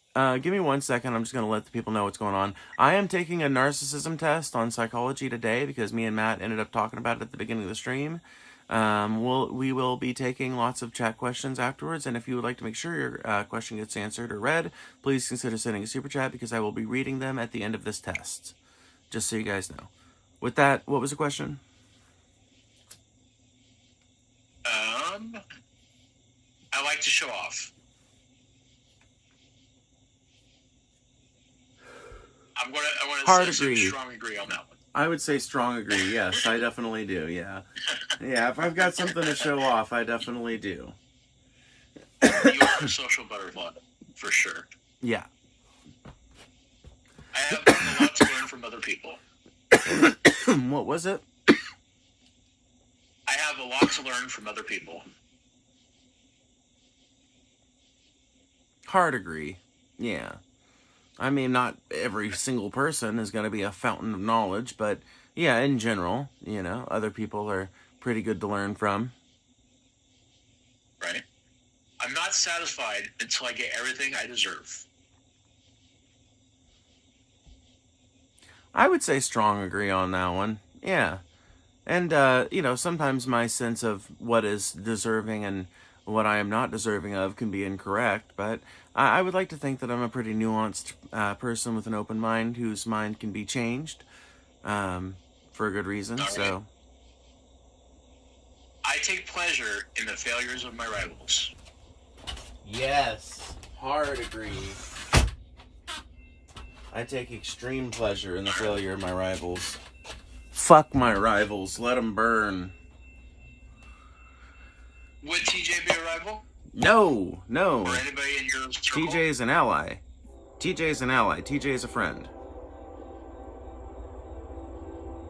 S1: Give me 1 second. I'm just going to let the people know what's going on. I am taking a narcissism test on psychology today because me and Matt ended up talking about it at the beginning of the stream. We will be taking lots of chat questions afterwards, and if you would like to make sure your question gets answered or read, please consider sending a super chat because I will be reading them at the end of this test. Just so you guys know. With that, what was the question?
S2: I like to show off. I'm gonna
S1: Hard
S2: say
S1: agree.
S2: strong agree on that one.
S1: I would say strong agree. Yes, I definitely do. Yeah, yeah. If I've got something to show off, I definitely do.
S2: You are a social butterfly, for sure.
S1: Yeah.
S2: I have a lot to learn from other people.
S1: What was it?
S2: I have a lot to learn from other people.
S1: Hard agree. Yeah. I mean, not every single person is going to be a fountain of knowledge, but yeah, in general, other people are pretty good to learn from.
S2: Right. I'm not not satisfied until I get everything I deserve.
S1: I would say strong agree on that one. Yeah. And, sometimes my sense of what is deserving and what I am not deserving of can be incorrect, but I would like to think that I'm a pretty nuanced person with an open mind whose mind can be changed for a good reason,
S2: All right.
S1: so...
S2: I take pleasure in the failures of my rivals.
S1: Yes. Hard agree. I take extreme pleasure in the failure of my rivals. Fuck my rivals. Let them burn.
S2: Would TJ be a rival?
S1: No.
S2: Or anybody in your circle?
S1: TJ is an ally. TJ is a friend.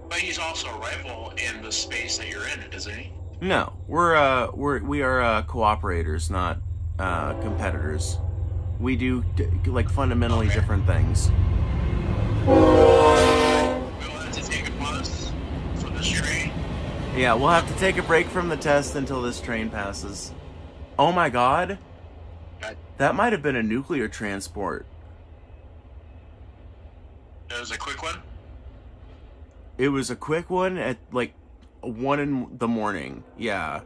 S2: But he's also a rival in the space that you're in, isn't he?
S1: No, we are cooperators, not competitors. We do fundamentally different things.
S2: We'll have to take a pause for this train.
S1: Yeah, we'll have to take a break from the test until this train passes. Oh my god. That might have been a nuclear transport.
S2: It was a quick one?
S1: It was a quick one at 1 in the morning. Yeah.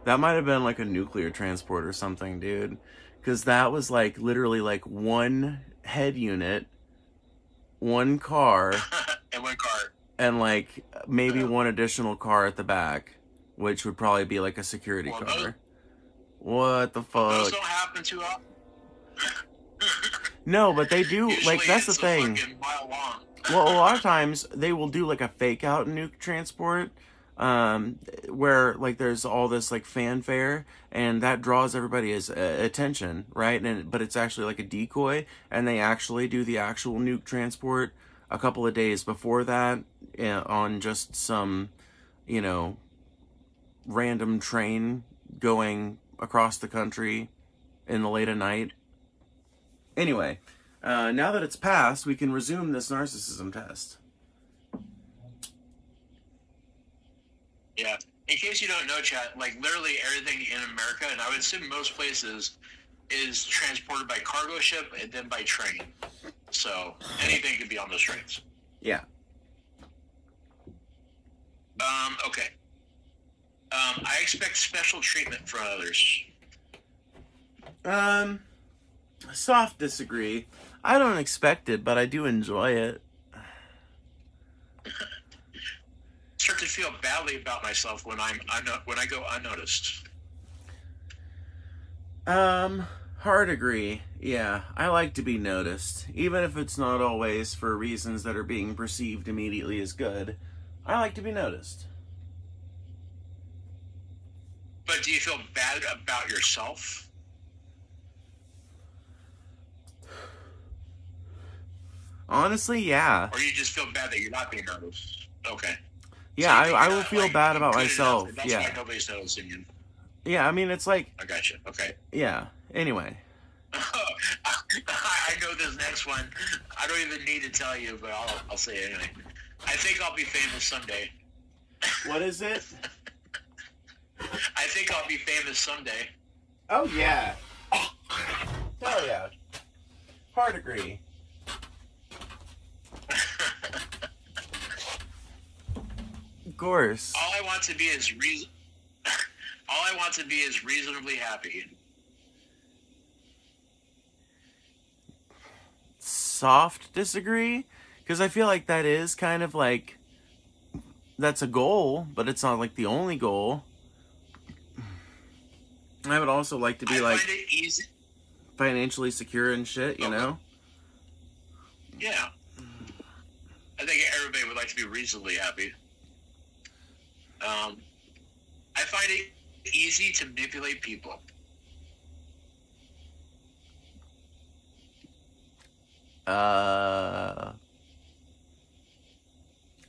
S1: That might have been a nuclear transport or something, dude. Because that was literally one head unit, one car,
S2: and one car.
S1: And maybe one additional car at the back, which would probably be a security car. What the fuck?
S2: Those don't happen too often.
S1: No, but they do.
S2: Usually
S1: that's the
S2: it's
S1: thing.
S2: a fucking mile long.
S1: Well, a lot of times they will do a fake out nuke transport, where there's all this fanfare, and that draws everybody's attention, right? But it's actually a decoy, and they actually do the actual nuke transport a couple of days before that on just some, random train going across the country in the late at night. Anyway, now that it's passed, we can resume this narcissism test.
S2: Yeah. In case you don't know, chat, literally everything in America, and I would assume most places, is transported by cargo ship and then by train. So anything could be on those trains.
S1: Yeah.
S2: Okay. I expect special treatment from others.
S1: Soft disagree. I don't expect it, but I do enjoy it.
S2: Start to feel badly about myself when I go unnoticed.
S1: Hard agree. Yeah, I like to be noticed, even if it's not always for reasons that are being perceived immediately as good. I like to be noticed.
S2: But do you feel bad about yourself?
S1: Honestly, yeah.
S2: Or you just feel bad that you're not being noticed? Okay.
S1: Yeah, so I will feel bad about myself.
S2: That's why nobody's noticing you.
S1: Yeah, I mean, it's I
S2: gotcha. Okay.
S1: Yeah, anyway.
S2: I know this next one. I don't even need to tell you, but I'll say it anyway. I think I'll be famous someday.
S1: What is it?
S2: I think I'll be famous someday.
S1: Oh, yeah. Hell yeah. Hard agree. Of course.
S2: All I want to be is reasonably happy.
S1: Soft disagree, because I feel like that is kind of that's a goal, but it's not the only goal. I would also like to be
S2: find it easy.
S1: Financially secure and shit, you know?
S2: Yeah. I think everybody would like to be reasonably happy. I find it easy to manipulate people.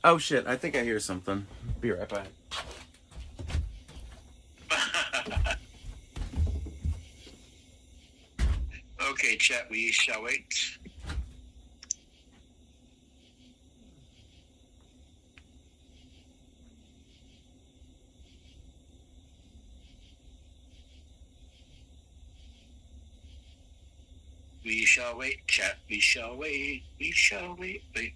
S1: Oh shit, I think I hear something. Be right back.
S2: Okay, chat, we shall wait. We shall wait, chat. We shall wait. We shall wait. Wait.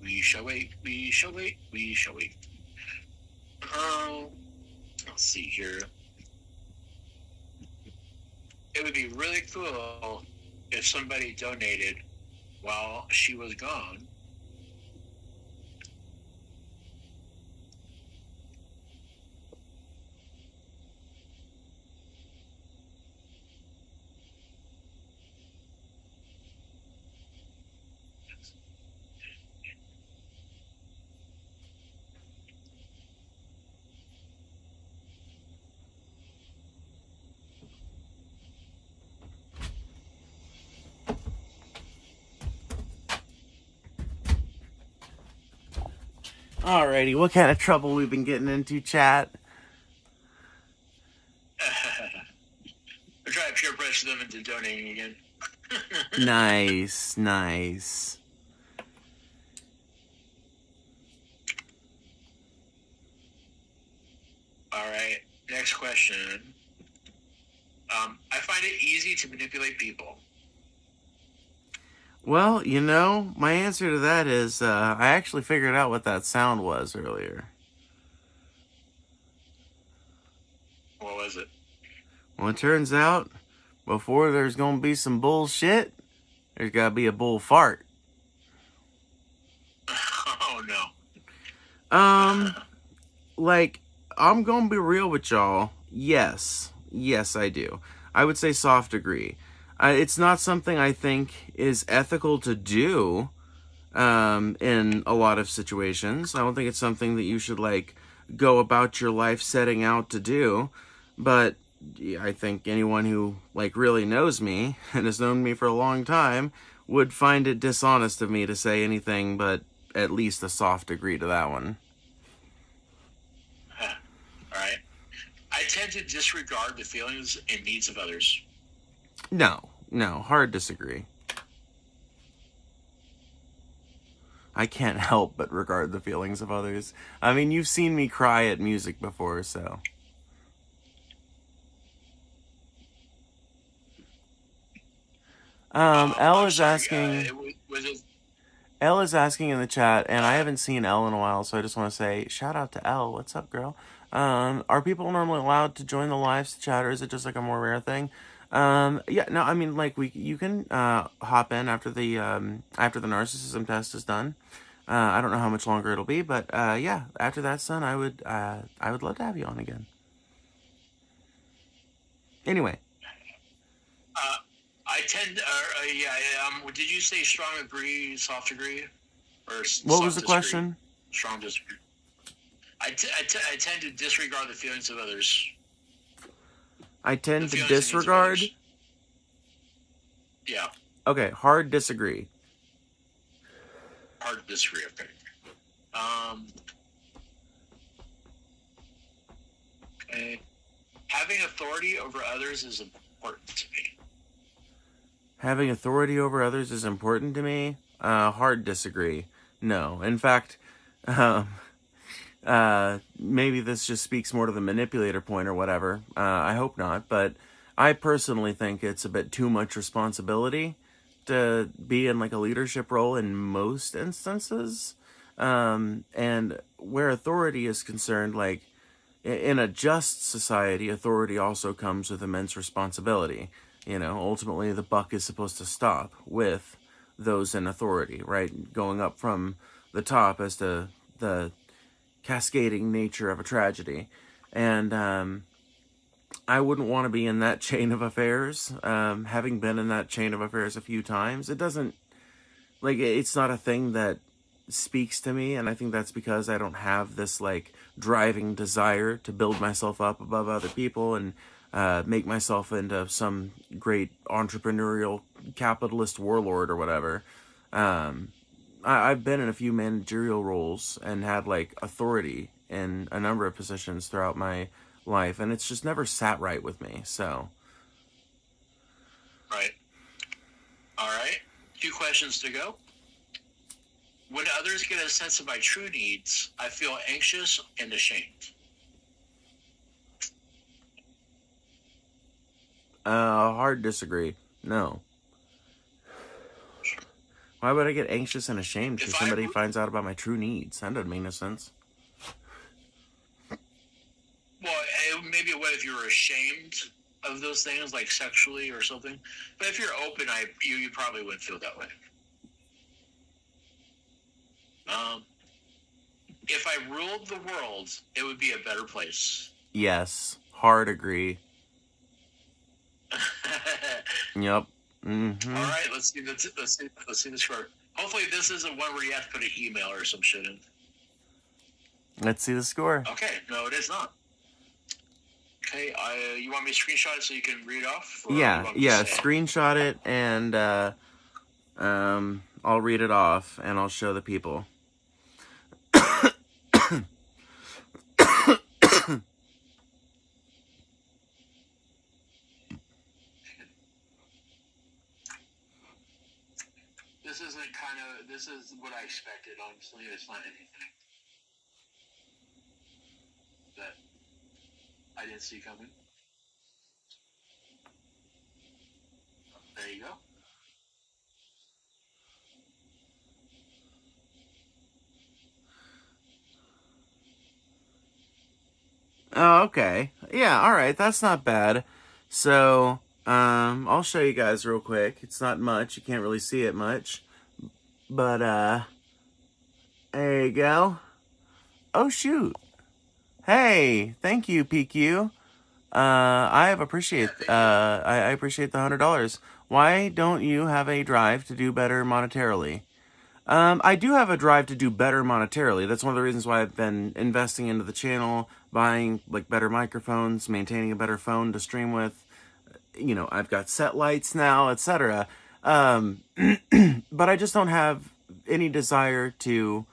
S2: We shall wait. We shall wait. We shall wait. Let's see here. It would be really cool if somebody donated while she was gone.
S1: Alrighty, what kind of trouble we've been getting into, chat?
S2: We're trying to peer pressure them into donating again.
S1: Nice.
S2: Alright, next question. I find it easy to manipulate people.
S1: Well, my answer to that is I actually figured out what that sound was earlier.
S2: What was it?
S1: Well, it turns out, before there's gonna be some bullshit, there's gotta be a bull fart.
S2: Oh, no.
S1: I'm gonna be real with y'all. Yes, I do. I would say soft agree. It's not something I think is ethical to do in a lot of situations. I don't think it's something that you should, go about your life setting out to do. But I think anyone who, really knows me and has known me for a long time would find it dishonest of me to say anything but at least a soft agree to that one.
S2: Alright. I tend to disregard the feelings and needs of others.
S1: No, hard disagree. I can't help but regard the feelings of others. I mean, you've seen me cry at music before, so. Elle is asking. Elle is asking in the chat, and I haven't seen Elle in a while, so I just want to say shout out to Elle. What's up, girl? Are people normally allowed to join the live chat, or is it just a more rare thing? Yeah, no, I mean, you can hop in after the narcissism test is done. I don't know how much longer it'll be, but yeah, after that's done, I would love to have you on again. Anyway.
S2: I tend, did you say strong agree, soft agree? Or
S1: what was the question?
S2: Strong disagree. I tend to disregard the feelings of others.
S1: I tend to disregard?
S2: Yeah.
S1: Okay, hard disagree.
S2: Hard disagree, okay. Okay. Having authority over others is important to me.
S1: Having authority over others is important to me? Hard disagree. No. In fact, maybe this just speaks more to the manipulator point or whatever. I hope not, but I personally think it's a bit too much responsibility to be in a leadership role in most instances. And where authority is concerned, in a just society, authority also comes with immense responsibility. Ultimately the buck is supposed to stop with those in authority, right? Going up from the top as to the cascading nature of a tragedy. And I wouldn't want to be in that chain of affairs. Having been in that chain of affairs a few times, it doesn't, it's not a thing that speaks to me, and I think that's because I don't have this, driving desire to build myself up above other people and make myself into some great entrepreneurial capitalist warlord or whatever. I've been in a few managerial roles and had authority in a number of positions throughout my life, and it's just never sat right with me. So
S2: Right. All right. 2 questions to go. When others get a sense of my true needs, I feel anxious and ashamed.
S1: Hard disagree. No. Why would I get anxious and ashamed because somebody finds out about my true needs? That doesn't make no sense.
S2: Well, maybe what if you were ashamed of those things, like sexually or something? But if you're open, you probably wouldn't feel that way. If I ruled the world, it would be a better place.
S1: Yes, hard agree. Yep. Mm-hmm.
S2: All right, let's see the score. Hopefully, this isn't one where you have to put an email or some shit in.
S1: Let's see the score.
S2: Okay, no, it is not. Okay, you want me to screenshot it so you can read off?
S1: Yeah. Screenshot it and I'll read it off and I'll show the people.
S2: This is what I expected, honestly. It's not anything that I didn't see coming. There you go.
S1: Oh, okay. Yeah, alright, that's not bad. So, I'll show you guys real quick. It's not much, you can't really see it much. But, there you go. Oh, shoot. Hey, thank you, PQ. I appreciate the $100. Why don't you have a drive to do better monetarily? I do have a drive to do better monetarily. That's one of the reasons why I've been investing into the channel, buying like better microphones, maintaining a better phone to stream with. You know, I've got set lights now, etc. But I just don't have any desire to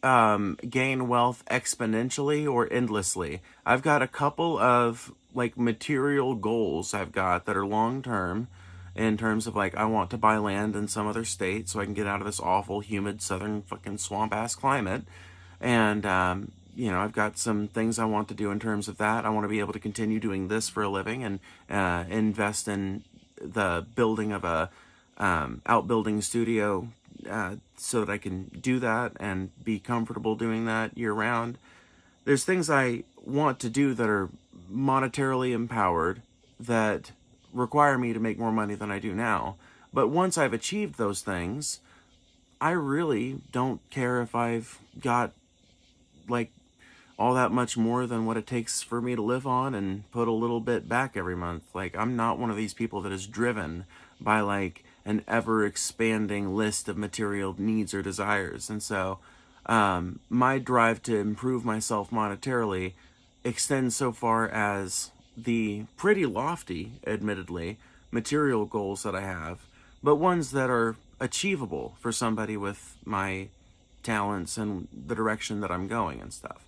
S1: gain wealth exponentially or endlessly. I've got a couple of like material goals I've got that are long term in terms of like I want to buy land in some other state so I can get out of this awful humid southern fucking swamp ass climate. And you know, I've got some things I want to do in terms of that. I want to be able to continue doing this for a living and invest in the building of a outbuilding studio so that I can do that and be comfortable doing that year round. There's things I want to do that are monetarily empowered that require me to make more money than I do now. But once I've achieved those things, I really don't care if I've got like all that much more than what it takes for me to live on and put a little bit back every month. Like, I'm not one of these people that is driven by like an ever expanding list of material needs or desires. And so my drive to improve myself monetarily extends so far as the pretty lofty, admittedly, material goals that I have, but ones that are achievable for somebody with my talents and the direction that I'm going and stuff.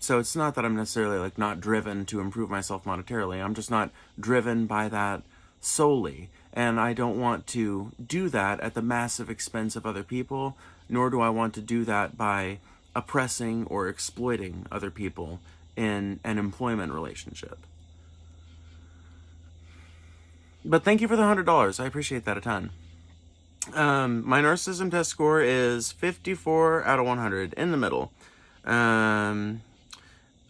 S1: So it's not that I'm necessarily like not driven to improve myself monetarily. I'm just not driven by that solely. And I don't want to do that at the massive expense of other people, nor do I want to do that by oppressing or exploiting other people in an employment relationship. But thank you for the $100. I appreciate that a ton. My narcissism test score is 54 out of 100, in the middle.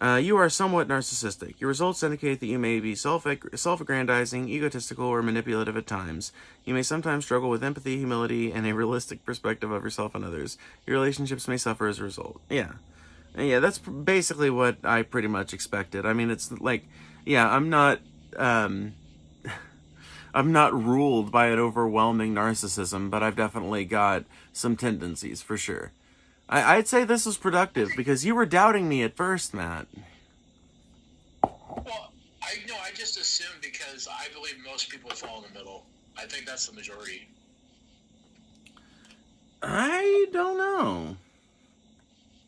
S1: You are somewhat narcissistic. Your results indicate that you may be self-aggrandizing, egotistical, or manipulative at times. You may sometimes struggle with empathy, humility, and a realistic perspective of yourself and others. Your relationships may suffer as a result. Yeah, that's basically what I pretty much expected. I mean, it's like, yeah, I'm not ruled by an overwhelming narcissism, but I've definitely got some tendencies, for sure. I'd say this was productive, because you were doubting me at first, Matt.
S2: Well, I just assumed because I believe most people fall in the middle. I think that's the majority.
S1: I don't know.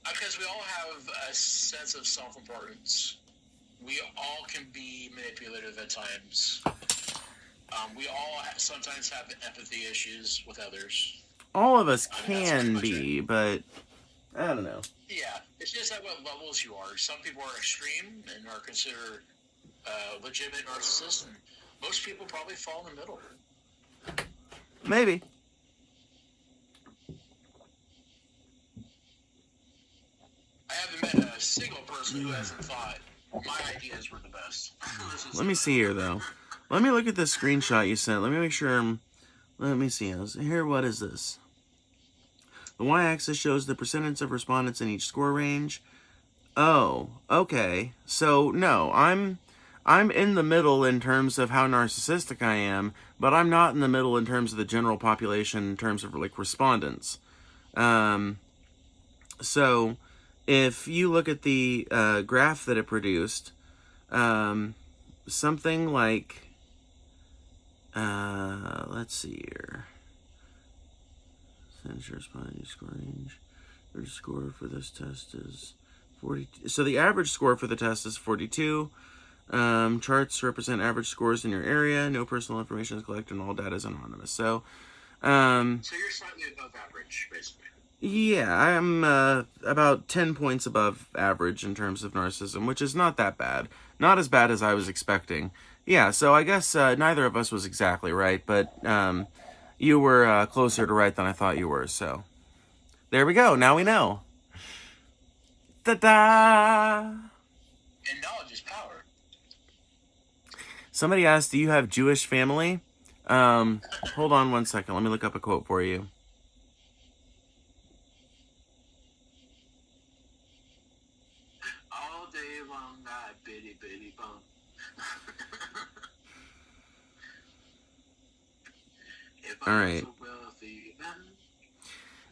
S2: Because we all have a sense of self-importance. We all can be manipulative at times. We all sometimes have empathy issues with others.
S1: All of us
S2: I mean, that's pretty
S1: can
S2: much
S1: be,
S2: it.
S1: but I don't know.
S2: Yeah, it's just at what levels you are. Some people are extreme and are considered legitimate narcissists, and most people probably fall in the middle.
S1: Maybe.
S2: I haven't met a single person who hasn't thought my ideas were the best.
S1: Let me see here, though. Let me look at this screenshot you sent. Let me make sure let me see. Here, what is this? The y-axis shows the percentage of respondents in each score range. Oh, okay. So, no, I'm in the middle in terms of how narcissistic I am, but I'm not in the middle in terms of the general population in terms of, like, respondents. So, if you look at the graph that it produced, something like, let's see here. Respondent score range. Their score for this test is 42. So the average score for the test is 42. Charts represent average scores in your area. No personal information is collected, and all data is anonymous. So
S2: you're slightly above average, basically.
S1: Yeah, I'm about 10 points above average in terms of narcissism, which is not that bad. Not as bad as I was expecting. Yeah, so I guess neither of us was exactly right, but you were closer to right than I thought you were, so there we go. Now we know. Ta-da!
S2: And knowledge is power.
S1: Somebody asked, do you have Jewish family? Hold on one second. Let me look up a quote for you.
S2: All day long, I bitty bitty bum.
S1: All right.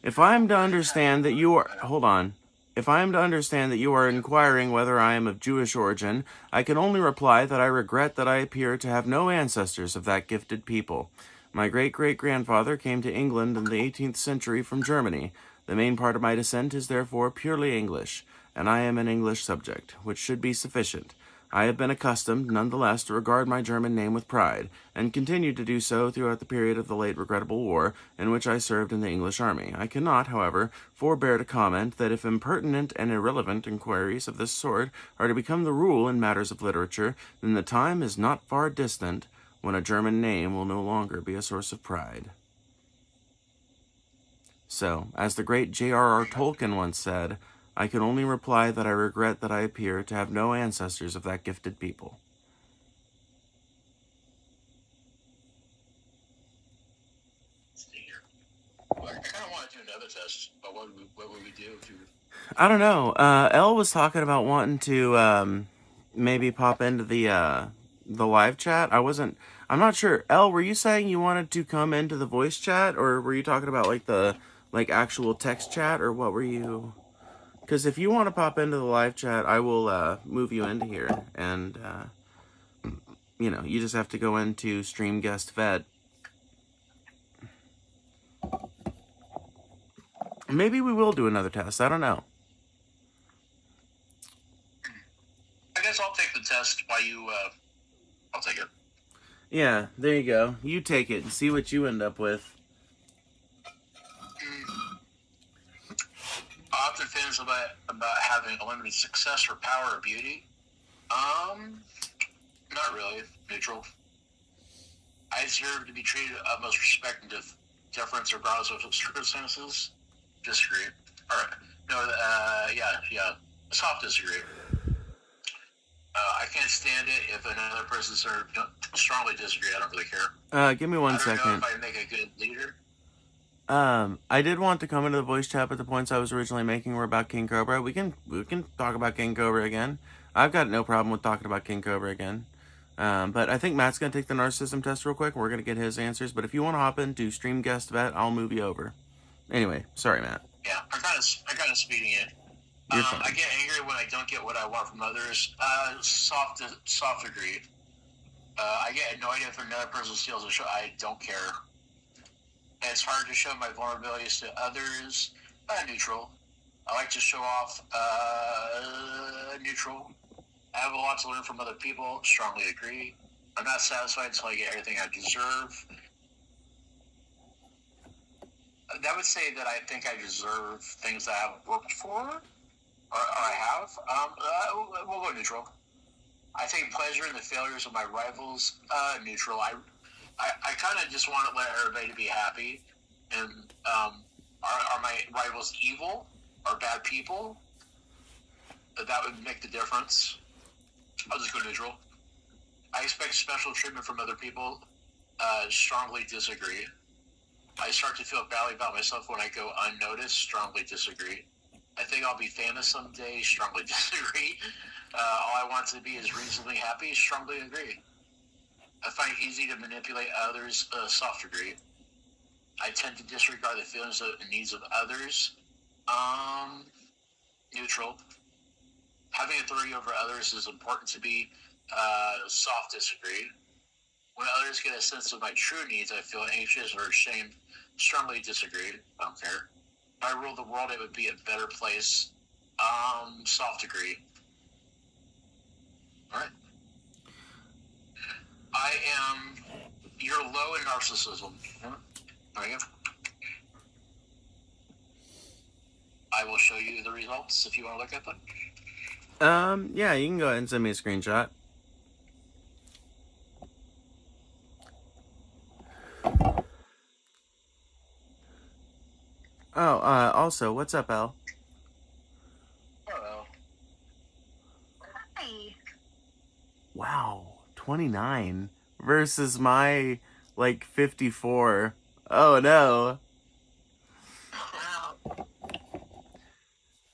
S1: If I am to understand that you are... Hold on. If I am to understand that you are inquiring whether I am of Jewish origin, I can only reply that I regret that I appear to have no ancestors of that gifted people. My great-great-grandfather came to England in the 18th century from Germany. The main part of my descent is therefore purely English, and I am an English subject, which should be sufficient. I have been accustomed, nonetheless, to regard my German name with pride, and continue to do so throughout the period of the late regrettable war, in which I served in the English army. I cannot, however, forbear to comment that if impertinent and irrelevant inquiries of this sort are to become the rule in matters of literature, then the time is not far distant when a German name will no longer be a source of pride. So, as the great J.R.R. Tolkien once said, I can only reply that I regret that I appear to have no ancestors of that gifted people.
S2: I kind of want to do another test, but what would we do if you...
S1: I don't know. Elle was talking about wanting to maybe pop into the live chat. I'm not sure. Elle, were you saying you wanted to come into the voice chat, or were you talking about like the actual text chat, or what were you... Because if you want to pop into the live chat, I will move you into here. And, you just have to go into Stream Guest Vet. Maybe we will do another test. I don't know.
S2: I guess I'll take the test while you... I'll take it.
S1: Yeah, there you go. You take it and see what you end up with.
S2: I often fantasize about having unlimited success or power or beauty. Not really. Neutral. I deserve to be treated with utmost respect and deference regardless of circumstances. Disagree. Alright. No, yeah. Soft disagree. I can't stand it if another person strongly disagree. I don't really care.
S1: Give me one second.
S2: I don't know if I make a good leader.
S1: I did want to come into the voice chat, but the points I was originally making were about King Cobra. We can talk about King Cobra again. I've got no problem with talking about King Cobra again. But I think Matt's going to take the narcissism test real quick, and we're going to get his answers. But if you want to hop into Stream Guest Vet, I'll move you over. Anyway, sorry, Matt.
S2: Yeah, I'm kind of speeding it. I get angry when I don't get what I want from others. Soft agree. I get annoyed if another person steals a show. I don't care. It's hard to show my vulnerabilities to others. Neutral. I like to show off. Neutral. I have a lot to learn from other people. Strongly agree. I'm not satisfied until I get everything I deserve. That would say that I think I deserve things that I haven't worked for, or I have. We'll go neutral. I take pleasure in the failures of my rivals. Neutral. I kind of just want to let everybody to be happy. And are my rivals evil or bad people? That would make the difference. I'll just go neutral. I expect special treatment from other people. Strongly disagree. I start to feel badly about myself when I go unnoticed. Strongly disagree. I think I'll be famous someday. Strongly disagree. All I want to be is reasonably happy. Strongly agree. I find it easy to manipulate others. Soft agree. I tend to disregard the feelings and needs of others. Neutral. Having authority over others is important to me. Soft disagree. When others get a sense of my true needs, I feel anxious or ashamed. Strongly disagree. I don't care. If I ruled the world, it would be a better place. Soft agree. All right. You're low in narcissism. There you go. I will show you the results if you want to look at them.
S1: Yeah, you can go ahead and send me a screenshot. Oh, also, what's up, Elle?
S2: Hello.
S3: Hi.
S1: Wow, 29 versus my, 54. Oh, no.
S3: Wow.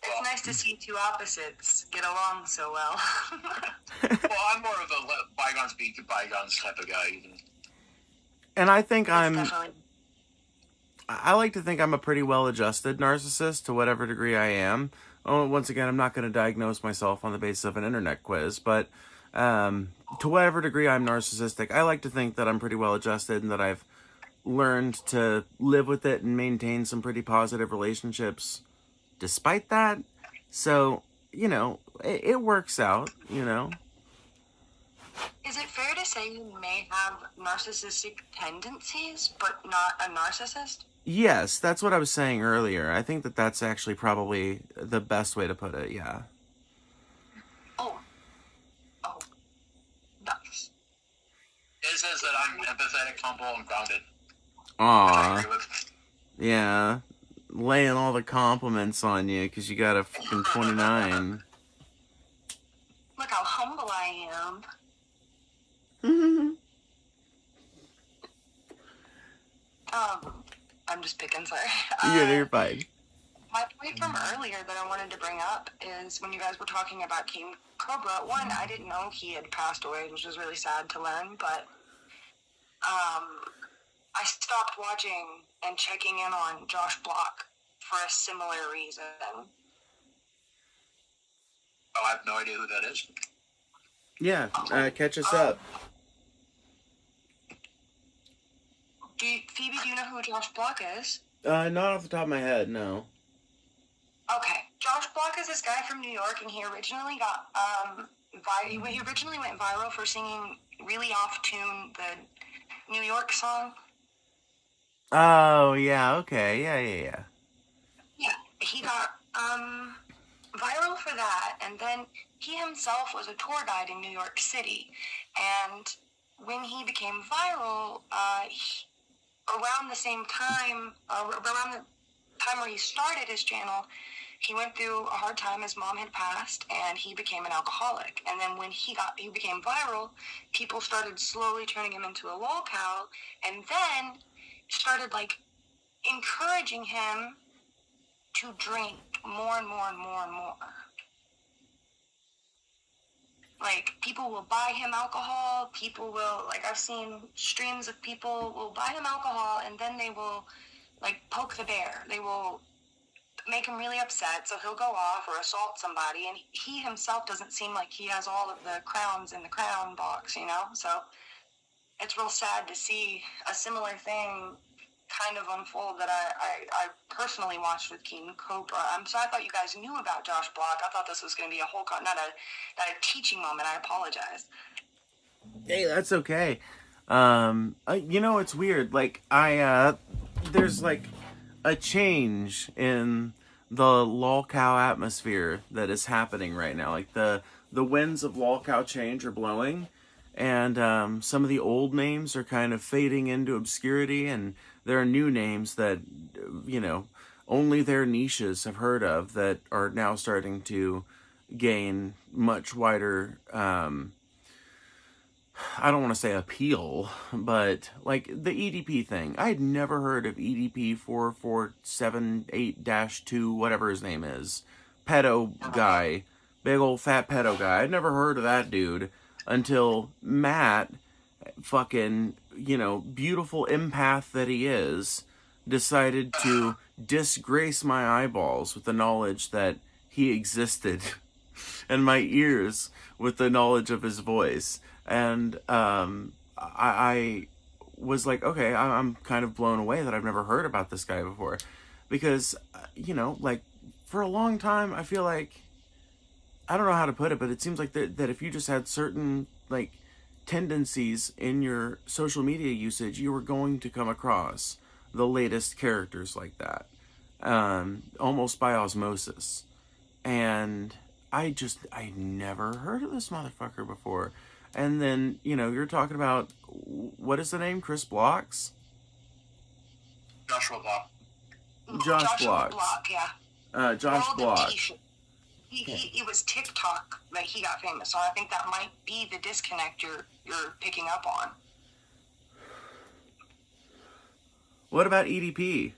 S3: It's nice to see two opposites get along so well.
S2: Well, I'm more of a let bygones be bygones type of guy. Even.
S1: And I think
S3: Definitely.
S1: I like to think I'm a pretty well-adjusted narcissist to whatever degree I am. Oh, once again, I'm not going to diagnose myself on the basis of an internet quiz, but to whatever degree I'm narcissistic, I like to think that I'm pretty well-adjusted and that I've learned to live with it and maintain some pretty positive relationships despite that. So, it works out,
S3: Is it fair to say you may have narcissistic tendencies, but not a narcissist?
S1: Yes, that's what I was saying earlier. I think that that's actually probably the best way to put it, yeah.
S3: Oh, nice.
S2: It says that I'm empathetic, humble, and grounded. Which I
S1: Aw,
S2: agree with.
S1: yeah. Laying all the compliments on you because you got a fucking 29.
S3: Look how humble I am. I'm just picking, sorry.
S1: You're fine.
S3: My point from earlier that I wanted to bring up is when you guys were talking about King Cobra, one, I didn't know he had passed away, which was really sad to learn, but I stopped watching and checking in on Josh Block for a similar reason.
S2: Oh, I have no idea who that is.
S1: Yeah, catch us up.
S3: Phoebe, do you know who Josh Block is?
S1: Not off the top of my head, no.
S3: Okay, Josh Block is this guy from New York, and he originally got he originally went viral for singing really off tune the New York song.
S1: Oh, yeah, okay, yeah.
S3: Yeah, he got viral for that, and then he himself was a tour guide in New York City, and when he became viral, around the same time, around the time where he started his channel, he went through a hard time. His mom had passed, and he became an alcoholic. And then when he became viral, people started slowly turning him into a lolcow, and then started encouraging him to drink more and more and more and more. People will buy him alcohol, people will, I've seen streams of people will buy him alcohol, and then they will, poke the bear. They will make him really upset, so he'll go off or assault somebody, and he himself doesn't seem like he has all of the crowns in the crown box, So it's real sad to see a similar thing kind of unfold that I personally watched with King Cobra. So I thought you guys knew about Josh Block. I thought this was going to be a whole, not a teaching moment. I apologize.
S1: Hey, that's okay. You know, it's weird. Like, there's like a change in the lolcow atmosphere that is happening right now. Like, the winds of lolcow change are blowing, and some of the old names are kind of fading into obscurity, and there are new names that, you know, only their niches have heard of that are now starting to gain much wider, I don't want to say appeal, but like the EDP thing. I had never heard of EDP 4478-2, whatever his name is. Pedo guy. Big old fat pedo guy. I'd never heard of that dude until Matt, fucking, you know, beautiful empath that he is, decided to disgrace my eyeballs with the knowledge that he existed and my ears with the knowledge of his voice. And I was like, okay, I'm kind of blown away that I've never heard about this guy before. Because, you know, like, for a long time, I feel like, I don't know how to put it, but it seems like that if you just had certain, like, tendencies in your social media usage, you were going to come across the latest characters like that. Almost by osmosis. And I never heard of this motherfucker before. And then, you know, you're talking about, what is the name? Chris Blocks?
S2: Joshua Block.
S1: Josh
S3: Joshua
S1: Blocks.
S3: Block, yeah.
S1: Josh
S3: World of
S1: Block.
S3: T-shirt. It was TikTok that he got famous, so I think that might be the disconnect you're picking up on.
S1: What about EDP?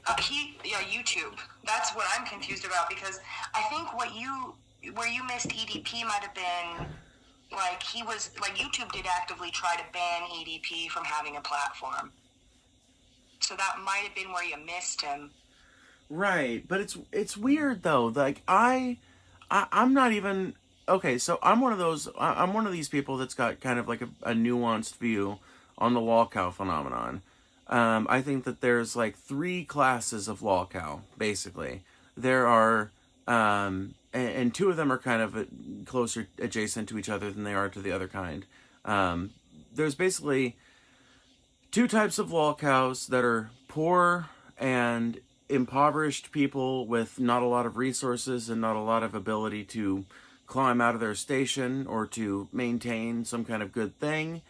S3: YouTube. That's what I'm confused about, because I think where you missed EDP might have been, like, YouTube did actively try to ban EDP from having a platform. So that might have been where you missed him.
S1: Right, but it's weird though. Like I'm not even okay. So I'm one of these people that's got kind of like a nuanced view on the lolcow phenomenon. I think that there's like 3 classes of lolcow basically. There are and 2 of them are kind of closer adjacent to each other than they are to the other kind. There's basically 2 types of lolcows that are poor and impoverished people with not a lot of resources and not a lot of ability to climb out of their station or to maintain some kind of good thing.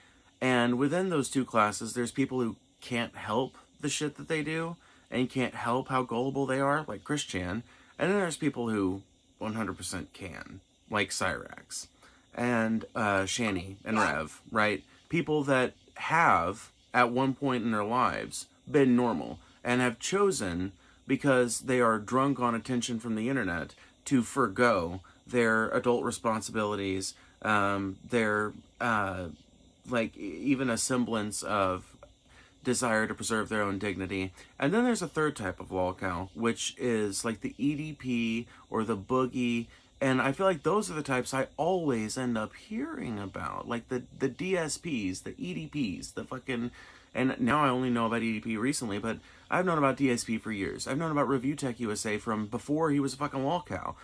S1: And within those 2 classes, there's people who can't help the shit that they do and can't help how gullible they are, like Christian. And then there's people who 100% can, like Cyrax and Shani and Rev, right? People that have, at one point in their lives, been normal and have chosen, because they are drunk on attention from the internet, to forgo their adult responsibilities, their, like, even a semblance of desire to preserve their own dignity. And then there's a 3rd type of lolcow, which is like the EDP or the boogie. And I feel like those are the types I always end up hearing about. Like the DSPs, the EDPs, the fucking... And now I only know about EDP recently, but I've known about DSP for years. I've known about Review Tech USA from before he was a fucking lolcow.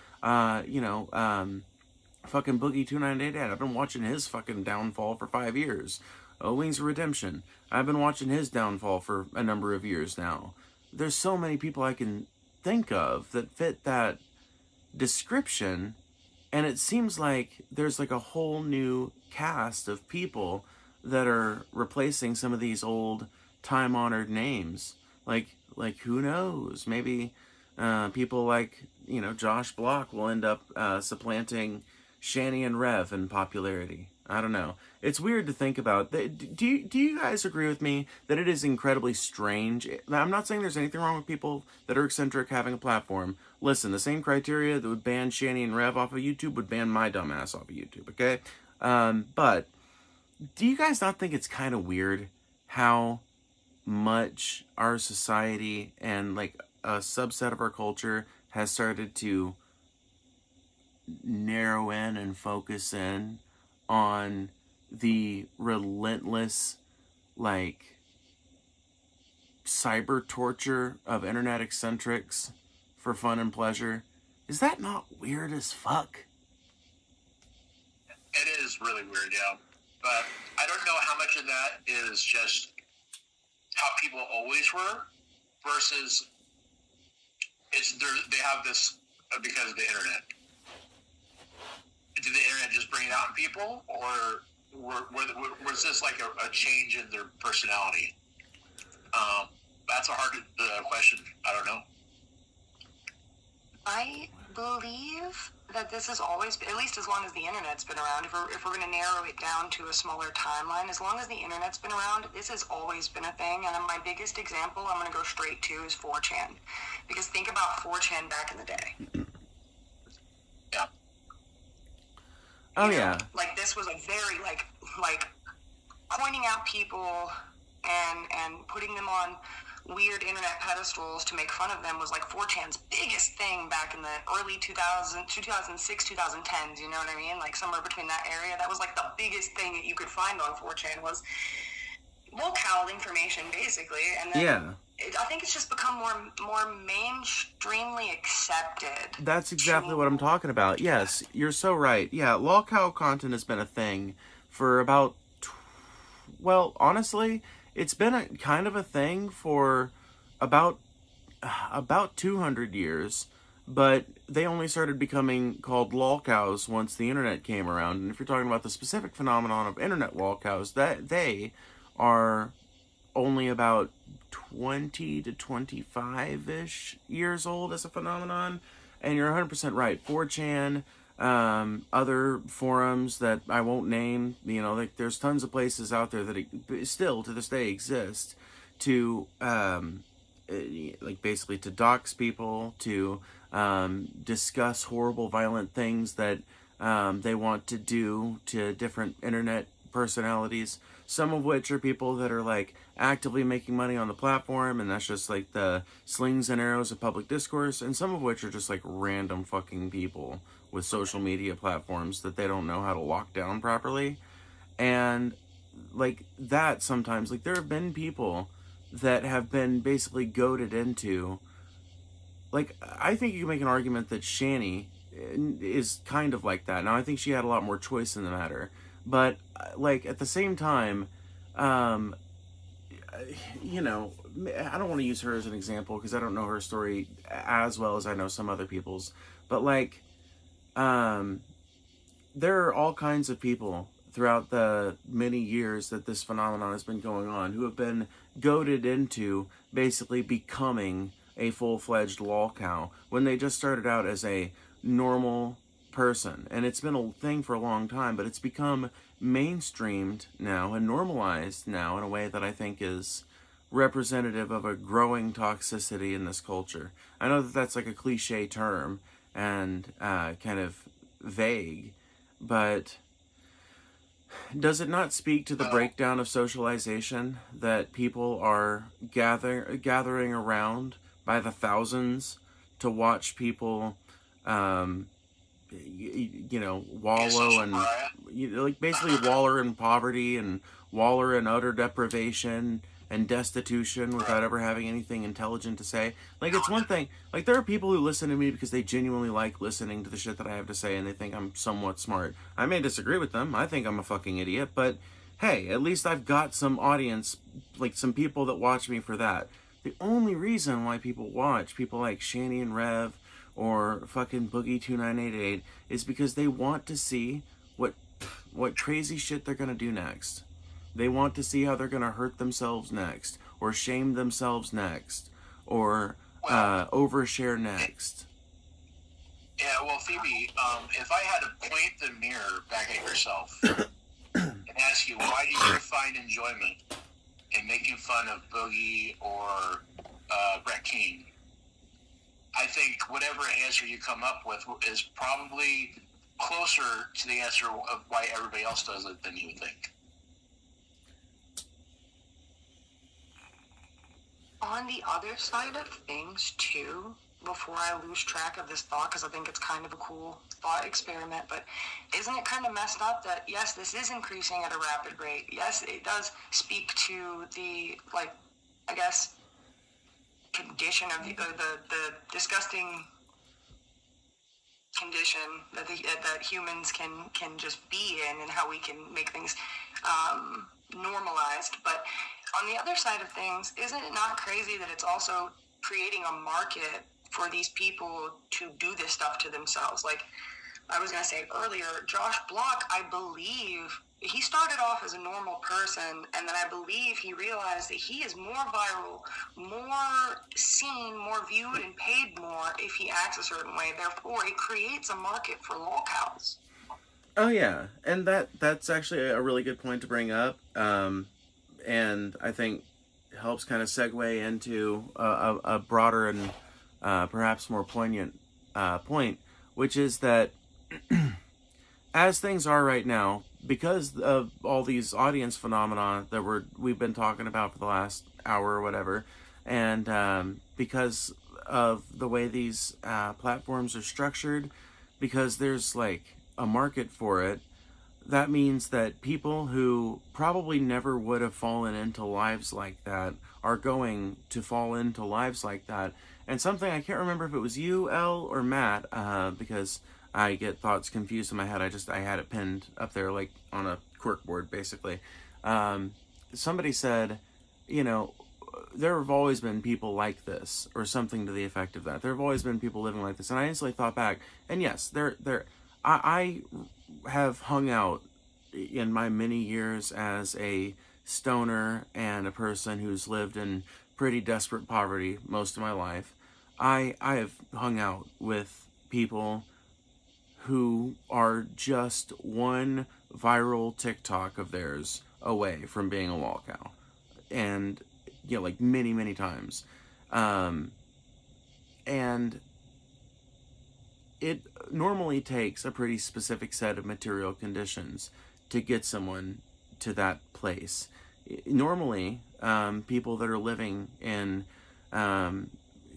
S1: Fucking Boogie298. I've been watching his fucking downfall for 5 years. Wings of Redemption. I've been watching his downfall for a number of years now. There's so many people I can think of that fit that description, and it seems like there's like a whole new cast of people that are replacing some of these old time-honored names. Like who knows? Maybe people like, you know, Josh Block will end up supplanting Shani and Rev in popularity. I don't know. It's weird to think about. Do you guys agree with me that it is incredibly strange? I'm not saying there's anything wrong with people that are eccentric having a platform. Listen, the same criteria that would ban Shani and Rev off of YouTube would ban my dumb ass off of YouTube, okay? But do you guys not think it's kind of weird how much our society and like a subset of our culture has started to narrow in and focus in on the relentless, like, cyber torture of internet eccentrics for fun and pleasure? Is that not weird as fuck?
S2: It is really weird, yeah. But I don't know how much of that is just how people always were versus they have this because of the internet. Did the internet just bring it out in people, or was this like a change in their personality? That's a hard question. I don't know.
S3: I believe that this has always, at least as long as the internet's been around, if we're going to narrow it down to a smaller timeline, as long as the internet's been around, this has always been a thing. And my biggest example I'm going to go straight to is 4chan. Because think about 4chan back in the day.
S2: Yeah.
S1: Oh, yeah.
S3: Like, this was a very, like pointing out people and putting them on weird internet pedestals to make fun of them was like 4chan's biggest thing back in the early 2006, 2010s, you know what I mean? Like somewhere between that area. That was like the biggest thing that you could find on 4chan was locale information, basically. And then I think it's just become more mainstreamly accepted.
S1: That's exactly what I'm talking about. Yes, you're so right. Yeah, lolcow content has been a thing for about, well, honestly, it's been a kind of a thing for about 200 years, but they only started becoming called lolcows once the internet came around. And if you're talking about the specific phenomenon of internet lolcows, that they are only about 20 to 25-ish years old as a phenomenon. And you're 100% right. 4chan, other forums that I won't name, you know, like there's tons of places out there that still to this day exist to, like basically to dox people, to discuss horrible, violent things that they want to do to different internet personalities. Some of which are people that are like actively making money on the platform, and that's just like the slings and arrows of public discourse, and some of which are just like random fucking people with social media platforms that they don't know how to lock down properly. And like that sometimes, like there have been people that have been basically goaded into, like, I think you can make an argument that Shani is kind of like that. Now I think she had a lot more choice in the matter, but like at the same time, you know, I don't want to use her as an example because I don't know her story as well as I know some other people's, but like, there are all kinds of people throughout the many years that this phenomenon has been going on who have been goaded into basically becoming a full-fledged lolcow when they just started out as a normal person. And it's been a thing for a long time, but it's become mainstreamed now and normalized now in a way that I think is representative of a growing toxicity in this culture. I know that that's like a cliche term and kind of vague, but does it not speak to the breakdown of socialization that people are gathering around by the thousands to watch people you know, wallow and like basically waller in poverty and waller in utter deprivation and destitution without ever having anything intelligent to say? Like, it's one thing, like there are people who listen to me because they genuinely like listening to the shit that I have to say and they think I'm somewhat smart. I may disagree with them. I think I'm a fucking idiot, but hey, at least I've got some audience, like some people that watch me for that. The only reason why people watch people like Shani and Rev or fucking Boogie2988 is because they want to see what crazy shit they're gonna do next. They want to see how they're gonna hurt themselves next, or shame themselves next, or overshare next.
S2: Yeah, well, Phoebe, if I had to point the mirror back at yourself and ask you, why do you find enjoyment in making fun of Boogie or Brett King? I think whatever answer you come up with is probably closer to the answer of why everybody else does it than you would think.
S3: On the other side of things, too, before I lose track of this thought, because I think it's kind of a cool thought experiment, but isn't it kind of messed up that, yes, this is increasing at a rapid rate? Yes, it does speak to the, like, I guess, condition of the disgusting condition that that humans can just be in, and how we can make things normalized. But on the other side of things, isn't it not crazy that it's also creating a market for these people to do this stuff to themselves? Like I was going to say earlier, Josh Block, I believe he started off as a normal person, and then I believe he realized that he is more viral, more seen, more viewed, and paid more if he acts a certain way. Therefore, it creates a market for lolcows.
S1: Oh yeah, and that's actually a really good point to bring up, and I think helps kind of segue into a broader and perhaps more poignant point, which is that as things are right now, because of all these audience phenomena that we've been talking about for the last hour or whatever, and because of the way these platforms are structured, because there's like a market for it, that means that people who probably never would have fallen into lives like that are going to fall into lives like that. And something, I can't remember if it was you, Elle, or Matt, because I get thoughts confused in my head. I had it pinned up there like on a corkboard, basically. Somebody said, you know, there have always been people like this, or something to the effect of that. There have always been people living like this. And I instantly thought back, and yes, I have hung out in my many years as a stoner and a person who's lived in pretty desperate poverty most of my life. I have hung out with people who are just one viral TikTok of theirs away from being a lolcow. And, you know, like many, many times. And it normally takes a pretty specific set of material conditions to get someone to that place. Normally, people that are living in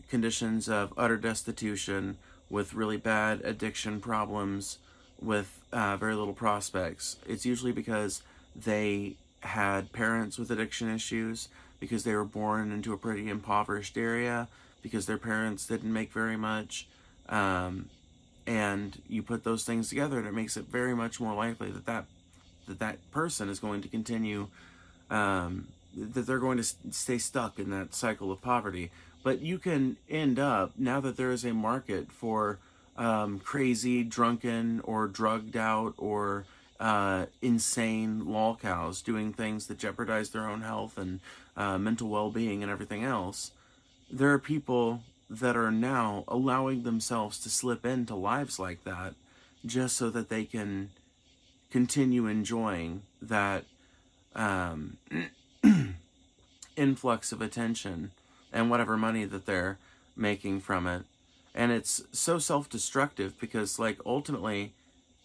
S1: conditions of utter destitution, with really bad addiction problems, with very little prospects, it's usually because they had parents with addiction issues, because they were born into a pretty impoverished area, because their parents didn't make very much, and you put those things together, and it makes it very much more likely that person is going to continue, that they're going to stay stuck in that cycle of poverty. But you can end up, now that there is a market for crazy, drunken, or drugged out, or insane lolcows doing things that jeopardize their own health and mental well-being and everything else, there are people that are now allowing themselves to slip into lives like that just so that they can continue enjoying that influx of attention and whatever money that they're making from it. And it's so self-destructive because, like, ultimately,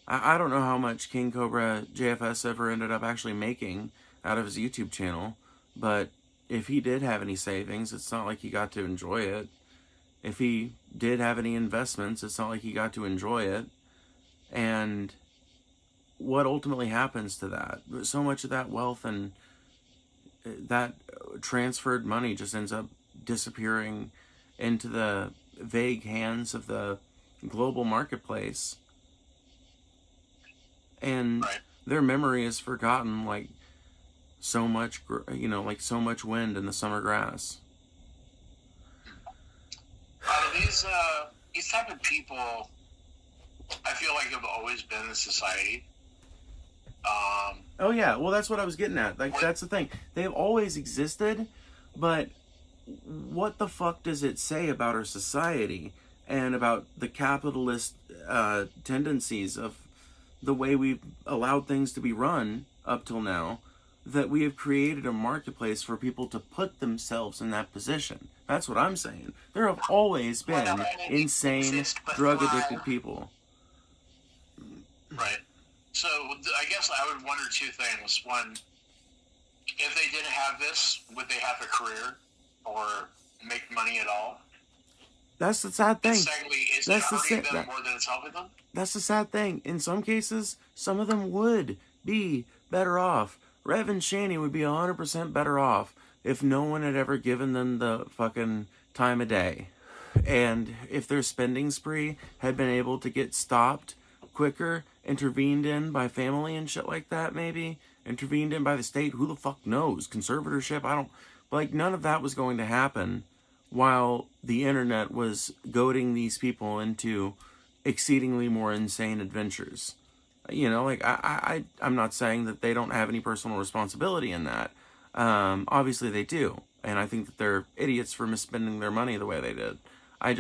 S1: I don't know how much King Cobra JFS ever ended up actually making out of his YouTube channel, but if he did have any savings, it's not like he got to enjoy it. If he did have any investments, it's not like he got to enjoy it. And what ultimately happens to that? So much of that wealth and that transferred money just ends up disappearing into the vague hands of the global marketplace. And their memory is forgotten like so much, like so much wind in the summer grass.
S2: These type of people, I feel like have always been in society.
S1: Oh yeah, well that's what I was getting at. Like that's the thing. They've always existed, but what the fuck does it say about our society and about the capitalist tendencies of the way we've allowed things to be run up till now, that we have created a marketplace for people to put themselves in that position? That's what I'm saying. There have always been insane, drug-addicted people.
S2: Right. So I guess I would wonder two things. One, if they didn't have this, would they have a career or make money at all?
S1: That's the sad thing.
S2: And secondly, is it hurting them more than it's helping them?
S1: That's the sad thing. In some cases, some of them would be better off. Rev and Shani would be 100% better off if no one had ever given them the fucking time of day. And if their spending spree had been able to get stopped quicker, intervened in by family and shit like that, maybe intervened in by the state, who the fuck knows? Conservatorship, I don't, like, none of that was going to happen while the internet was goading these people into exceedingly more insane adventures. You know, like, I'm not saying that they don't have any personal responsibility in that. Obviously they do. And I think that they're idiots for misspending their money the way they did. I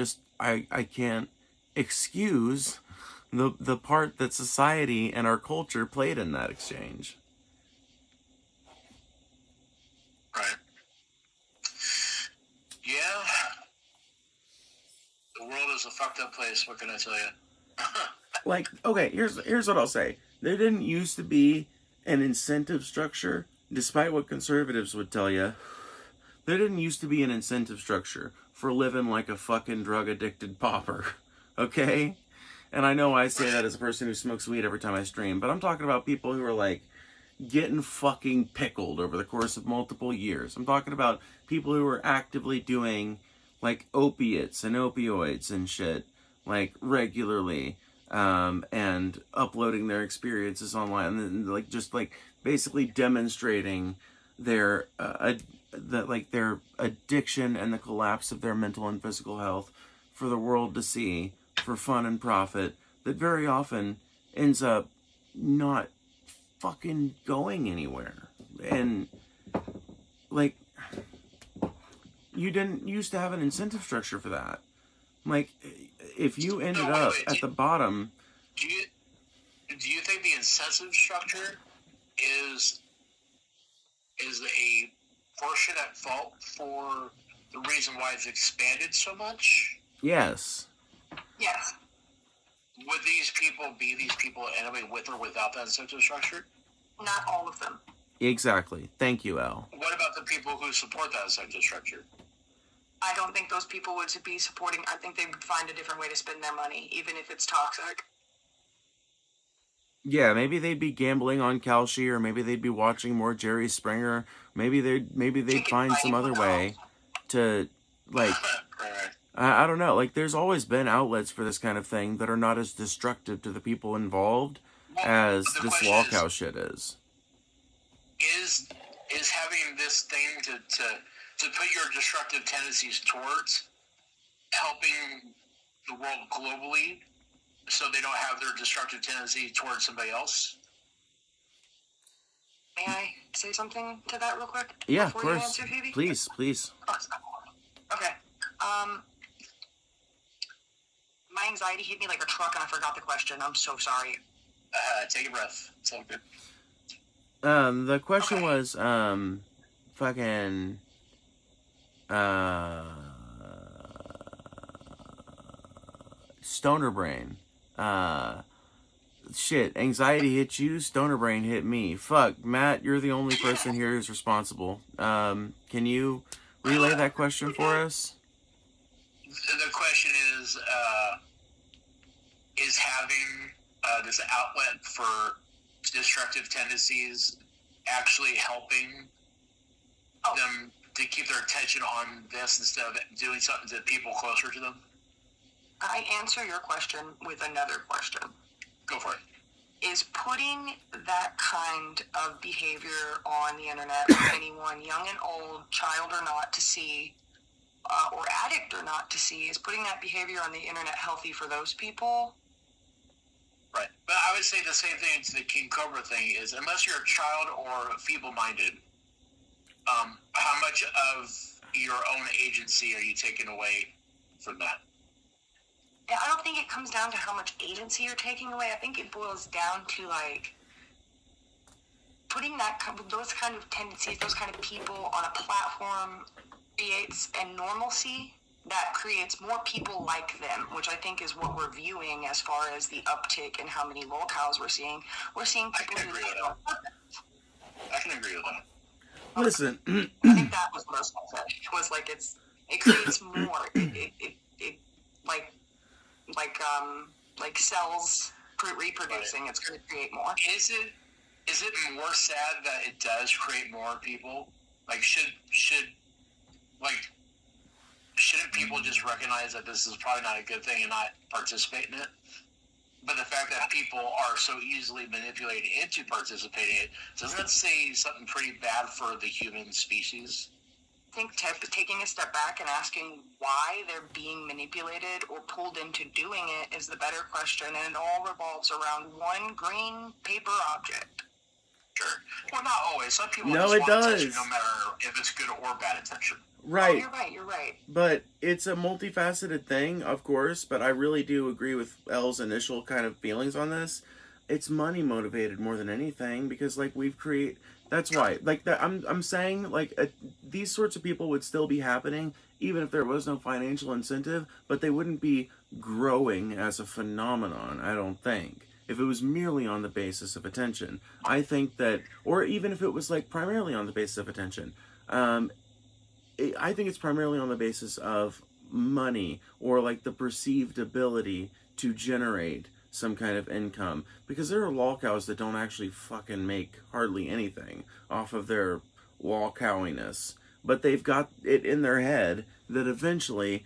S1: can't excuse the part that society and our culture played in that exchange.
S2: Right. Yeah. The world is a fucked up place, what can I tell you?
S1: Like, okay, here's what I'll say. There didn't used to be an incentive structure, despite what conservatives would tell you. There didn't used to be an incentive structure for living like a fucking drug-addicted pauper, okay? And I know I say that as a person who smokes weed every time I stream, but I'm talking about people who are, like, getting fucking pickled over the course of multiple years. I'm talking about people who are actively doing, like, opiates and opioids and shit, like, regularly, and uploading their experiences online, and, like, just, like, basically demonstrating their, their addiction and the collapse of their mental and physical health for the world to see, for fun and profit, that very often ends up not fucking going anywhere. And, like, you didn't used to have an incentive structure for that. Like, if you ended up at the bottom...
S2: Do you think the incentive structure is a portion at fault for the reason why it's expanded so much?
S1: Yes.
S3: Yes.
S2: Would these people be these people anyway, with or without that incentive structure?
S3: Not all of them.
S1: Exactly. Thank you, Al.
S2: What about the people who support that incentive structure?
S3: I don't think those people would be supporting. I think they would find a different way to spend their money, even if it's toxic.
S1: Yeah, maybe they'd be gambling on Kalshi, or maybe they'd be watching more Jerry Springer. Maybe they'd find some other way to, like, I don't know. Like, there's always been outlets for this kind of thing that are not as destructive to the people involved as this law cow shit is.
S2: Is having this thing to put your destructive tendencies towards helping the world globally, so they don't have their destructive tendency towards somebody else?
S3: May I say something to that real quick?
S1: Yeah, of
S3: before you
S1: course.
S3: answer, Phoebe?
S1: Please.
S3: Okay. My anxiety hit me like a truck and I forgot the question. I'm so sorry.
S2: Take a breath. It's all good.
S1: The question was, fucking, stoner brain. Shit, anxiety hit you, stoner brain hit me. Fuck, Matt, you're the only person here who's responsible. Can you relay that question for us?
S2: The question is having this outlet for destructive tendencies actually helping them to keep their attention on this instead of doing something to people closer to them?
S3: I answer your question with another question.
S2: Go for it.
S3: Is putting that kind of behavior on the internet for anyone, young and old, child or not, to see, or addict or not to see, is putting that behavior on the internet healthy for those people?
S2: Right. But I would say the same thing to the King Cobra thing is, unless you're a child or feeble-minded, how much of your own agency are you taking away from that?
S3: Yeah, I don't think it comes down to how much agency you're taking away. I think it boils down to, like, putting those kind of tendencies, those kind of people on a platform creates a normalcy that creates more people like them, which I think is what we're viewing as far as the uptick in how many lolcows we're seeing. We're seeing people who live on purpose.
S2: I can agree with that.
S1: Listen.
S3: I think that was most of it. Was like it creates more. It like cells reproducing. Right. It's going to create more.
S2: Is it more sad that it does create more people? Like should shouldn't people just recognize that this is probably not a good thing and not participate in it? But the fact that people are so easily manipulated into participating in it, doesn't that say something pretty bad for the human species?
S3: I think taking a step back and asking why they're being manipulated or pulled into doing it is the better question, and it all revolves around one green paper object.
S2: Sure. Well, not always. Some people
S1: No,
S2: just
S1: it
S2: want
S1: does.
S2: attention no matter if it's good or bad attention.
S1: Right.
S3: Oh, you're right.
S1: But it's a multifaceted thing, of course, but I really do agree with Elle's initial kind of feelings on this. It's money motivated more than anything, because like that's why, like that I'm saying, like these sorts of people would still be happening even if there was no financial incentive, but they wouldn't be growing as a phenomenon, I don't think, if it was merely on the basis of attention. I think that, or even if it was like primarily on the basis of attention, I think it's primarily on the basis of money, or like the perceived ability to generate some kind of income, because there are lol cows that don't actually fucking make hardly anything off of their lol cowiness, but they've got it in their head that eventually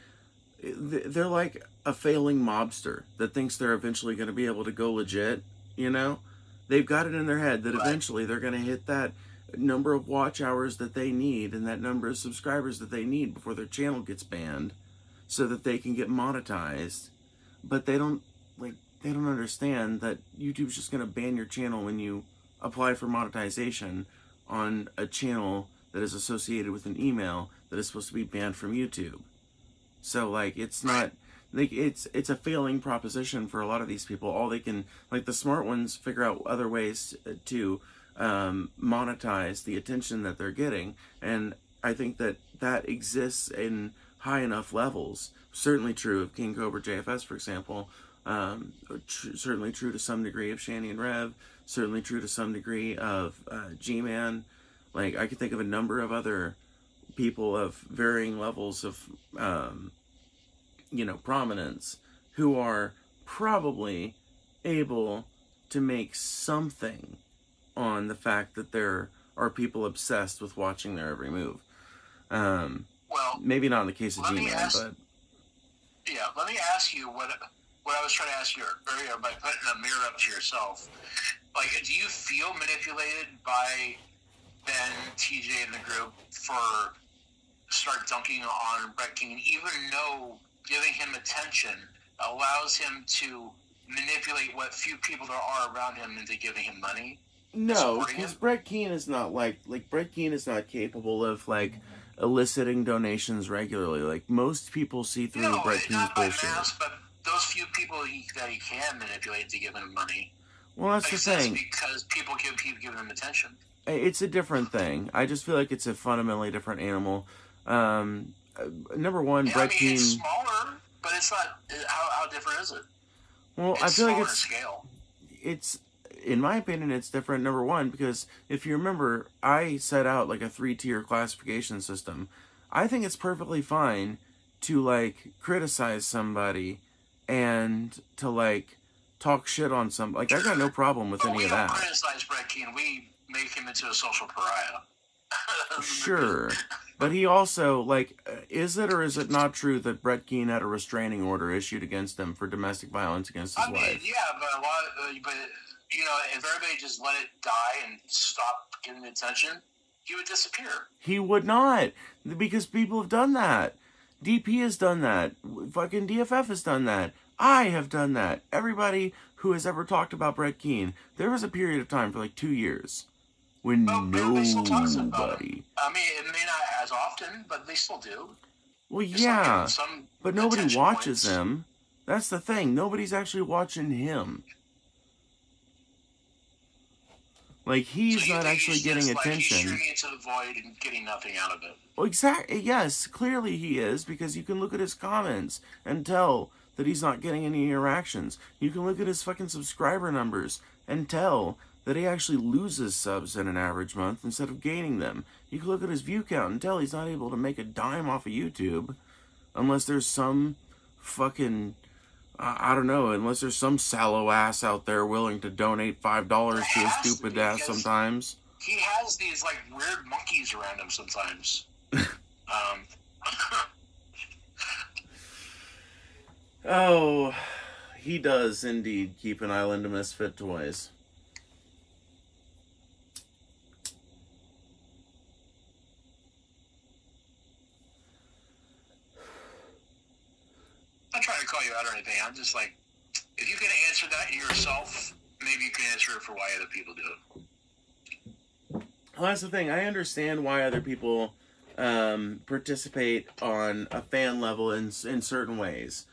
S1: they're like a failing mobster that thinks they're eventually going to be able to go legit, you know? They've got it in their head that eventually they're going to hit that number of watch hours that they need and that number of subscribers that they need before their channel gets banned so that they can get monetized. But they don't understand that YouTube's just going to ban your channel when you apply for monetization on a channel that is associated with an email that is supposed to be banned from YouTube. So like it's not like it's a failing proposition for a lot of these people. All they can, like the smart ones, figure out other ways to monetize the attention that they're getting, and I think that exists in high enough levels. Certainly true of King Cobra JFS, for example. Certainly true to some degree of Shani and Rev. Certainly true to some degree of G-Man. Like I could think of a number of other people of varying levels of prominence who are probably able to make something on the fact that there are people obsessed with watching their every move.
S2: Well,
S1: maybe not in the case of G-Man, but
S2: yeah, let me ask you what I was trying to ask you earlier by putting a mirror up to yourself. Like, do you feel manipulated by Ben, TJ, and the group for start dunking on Brett King, even though giving him attention allows him to manipulate what few people there are around him into giving him money?
S1: No, because Brett Keane is not like Brett Keane is not capable of like eliciting donations regularly. Like most people see through Brett Keane's bullshit. Mass,
S2: but those few people that he can manipulate to give him money.
S1: Well, that's the thing.
S2: Because people keep giving him attention.
S1: It's a different thing. I just feel like it's a fundamentally different animal. Number one, Brett Keane.
S2: It's smaller, but it's not. How different is it?
S1: Well,
S2: it's
S1: I feel like
S2: scale.
S1: It's, in my opinion, it's different. Number one, because if you remember, I set out like a 3-tier classification system. I think it's perfectly fine to like criticize somebody and to like talk shit on some. Like I got no problem with any of that.
S2: We don't criticize Brett Keane. We make him into a social pariah.
S1: Sure. But he also, like, is it or is it not true that Brett Keane had a restraining order issued against him for domestic violence against his wife?
S2: Yeah, but if everybody just let it die and stop getting attention, he would disappear. He
S1: would not, because people have done that. DP has done that. Fucking DFF has done that. I have done that. Everybody who has ever talked about Brett Keane, there was a period of time for like 2 years when nobody.
S2: I mean, it may not as often, but they still do.
S1: Well, yeah, but nobody watches him. That's the thing. Nobody's actually watching him. Like, he's not actually getting attention.
S2: He's shooting into the void and getting nothing out of it.
S1: Well, exactly. Yes, clearly he is, because you can look at his comments and tell that he's not getting any interactions. You can look at his fucking subscriber numbers and tell that he actually loses subs in an average month instead of gaining them. You can look at his view count and tell he's not able to make a dime off of YouTube unless there's some fucking, I don't know, unless there's some sallow ass out there willing to donate $5 to his stupid ass sometimes.
S2: He has these, like, weird monkeys around him sometimes.
S1: Oh, he does indeed keep an island of misfit toys.
S2: I'm not trying to call you out or anything. I'm just like, if you can answer that yourself, maybe you can answer it for why other people do it.
S1: Well, that's the thing. I understand why other people participate on a fan level in certain ways.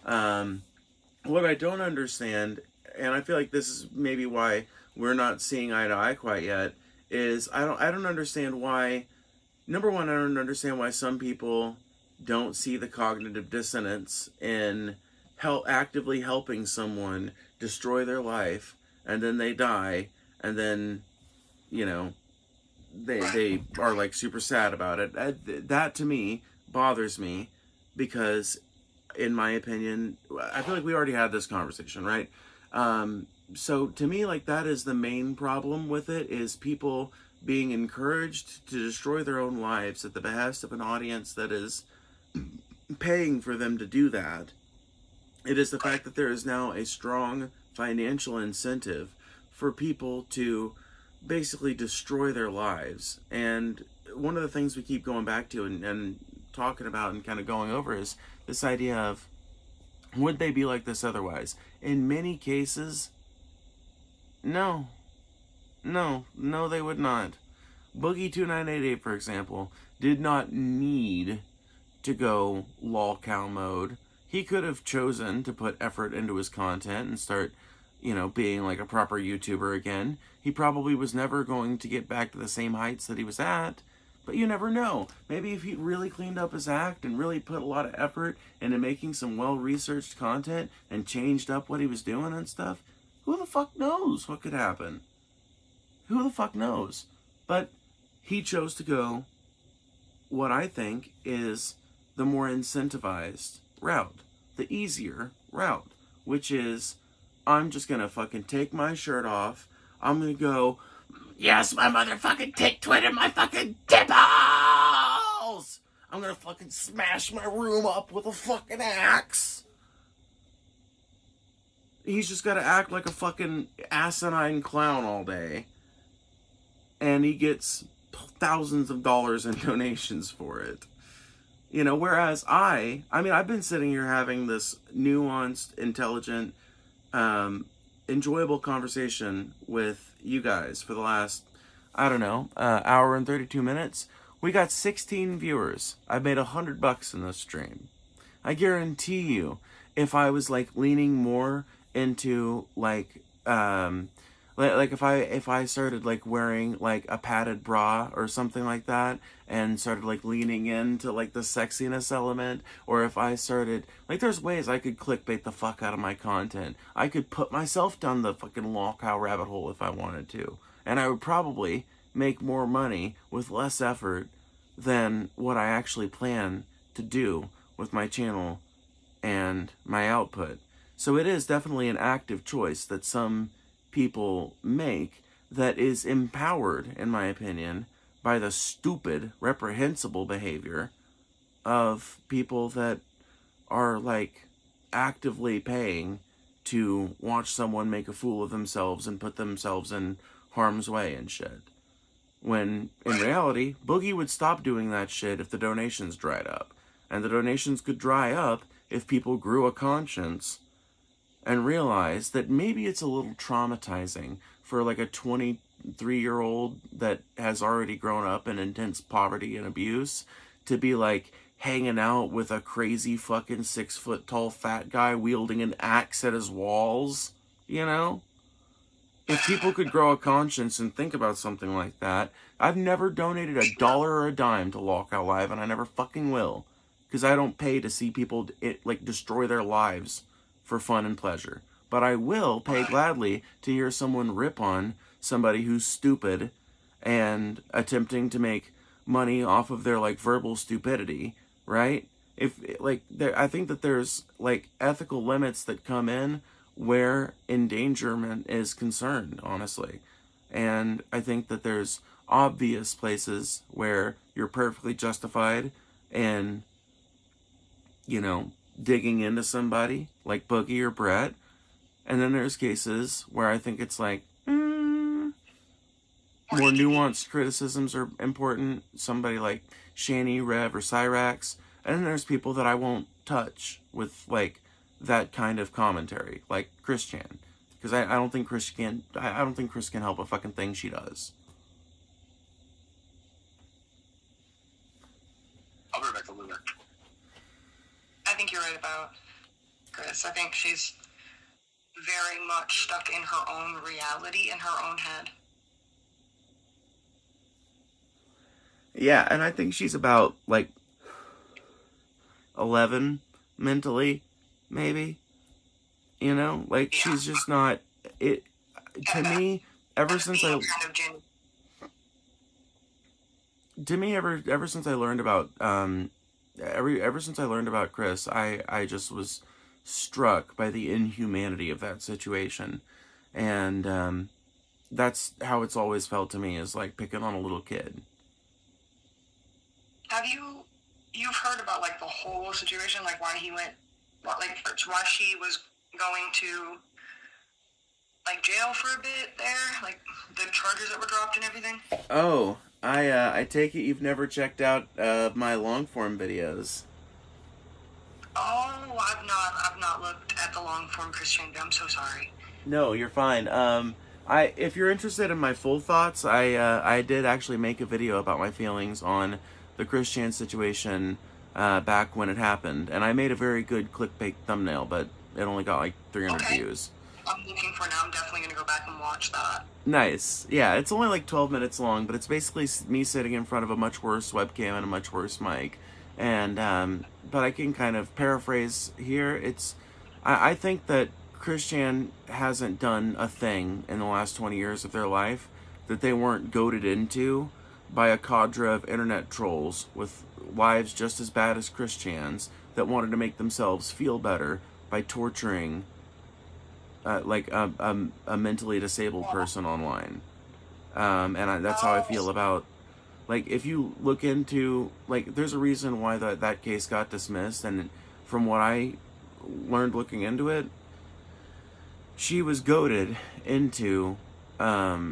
S1: What I don't understand, and I feel like this is maybe why we're not seeing eye to eye quite yet, is I don't understand why. Number one, I don't understand why some people don't see the cognitive dissonance in actively helping someone destroy their life, and then they die, and then, you know, they are like super sad about it. That to me bothers me because, in my opinion, I feel like we already had this conversation, right? So to me, like, that is the main problem with it, is people being encouraged to destroy their own lives at the behest of an audience that is paying for them to do that. It is the fact that there is now a strong financial incentive for people to basically destroy their lives. And one of the things we keep going back to and talking about and kind of going over is this idea of, would they be like this otherwise? In many cases, no, they would not. Boogie2988, for example, did not need to go lolcow mode. He could have chosen to put effort into his content and start, being like a proper YouTuber again. He probably was never going to get back to the same heights that he was at, but you never know. Maybe if he really cleaned up his act and really put a lot of effort into making some well-researched content and changed up what he was doing and stuff, who the fuck knows what could happen? Who the fuck knows? But he chose to go what I think is the more incentivized route, the easier route, which is, I'm just gonna fucking take my shirt off. I'm gonna go, yes, my motherfucking tit Twitter, my fucking tipples! I'm gonna fucking smash my room up with a fucking axe. He's just gotta act like a fucking asinine clown all day. And he gets thousands of dollars in donations for it. Whereas I've been sitting here having this nuanced, intelligent, enjoyable conversation with you guys for the last, hour and 32 minutes. We got 16 viewers. I made $100 in this stream. I guarantee you, if I was like leaning more into like if I started like wearing like a padded bra or something like that and started like leaning into like the sexiness element, or if I started like, there's ways I could clickbait the fuck out of my content. I could put myself down the fucking lolcow rabbit hole if I wanted to, and I would probably make more money with less effort than what I actually plan to do with my channel and my output. So it is definitely an active choice that some people make that is empowered, in my opinion, by the stupid, reprehensible behavior of people that are like actively paying to watch someone make a fool of themselves and put themselves in harm's way and shit. When in reality, Boogie would stop doing that shit if the donations dried up. And the donations could dry up if people grew a conscience and realize that maybe it's a little traumatizing for like a 23-year-old that has already grown up in intense poverty and abuse to be like hanging out with a crazy fucking 6-foot-tall fat guy wielding an axe at his walls, If people could grow a conscience and think about something like that, I've never donated $1 or a dime to Lolcow Live, and I never fucking will, because I don't pay to see people destroy their lives for fun and pleasure. But I will pay gladly to hear someone rip on somebody who's stupid and attempting to make money off of their like verbal stupidity, right? I think that there's like ethical limits that come in where endangerment is concerned, honestly. And I think that there's obvious places where you're perfectly justified in, digging into somebody like Boogie or Brett. And then there's cases where I think it's like, more nuanced criticisms are important. Somebody like Shani, Rev, or Cyrax. And then there's people that I won't touch with like that kind of commentary, like Chris Chan. Because I don't think Chris can. I don't think Chris can help a fucking thing she does.
S2: I'll be right back to Lunar.
S3: I think you're right about Chris. I think she's very much stuck in her own reality, in her own head.
S1: Yeah, and I think she's about like 11 mentally, maybe. You know, like she's just not it. To me, ever since I learned about ever since I learned about Chris, I just was struck by the inhumanity of that situation, and that's how it's always felt to me, is like picking on a little kid.
S3: Have you've heard about like the whole situation, like why he went, why she was going to like jail for a bit there, like the charges that were dropped and everything?
S1: Oh, I take it you've never checked out my long form videos.
S3: Oh, I've not looked at the long form Christian. I'm so sorry.
S1: No, you're fine. If you're interested in my full thoughts, I did actually make a video about my feelings on the Chris Chan situation back when it happened, and I made a very good clickbait thumbnail, but it only got like 300 views.
S3: I'm looking for it now. I'm definitely gonna go back and watch that.
S1: Nice. Yeah, it's only like 12 minutes long, but it's basically me sitting in front of a much worse webcam and a much worse mic. And, but I can kind of paraphrase here. I think that Chris Chan hasn't done a thing in the last 20 years of their life that they weren't goaded into by a cadre of internet trolls with lives just as bad as Chris Chan's that wanted to make themselves feel better by torturing like a mentally disabled person online. That's how I feel about, like, if you look into, like, there's a reason why that case got dismissed, and from what I learned looking into it, she was goaded into
S3: oh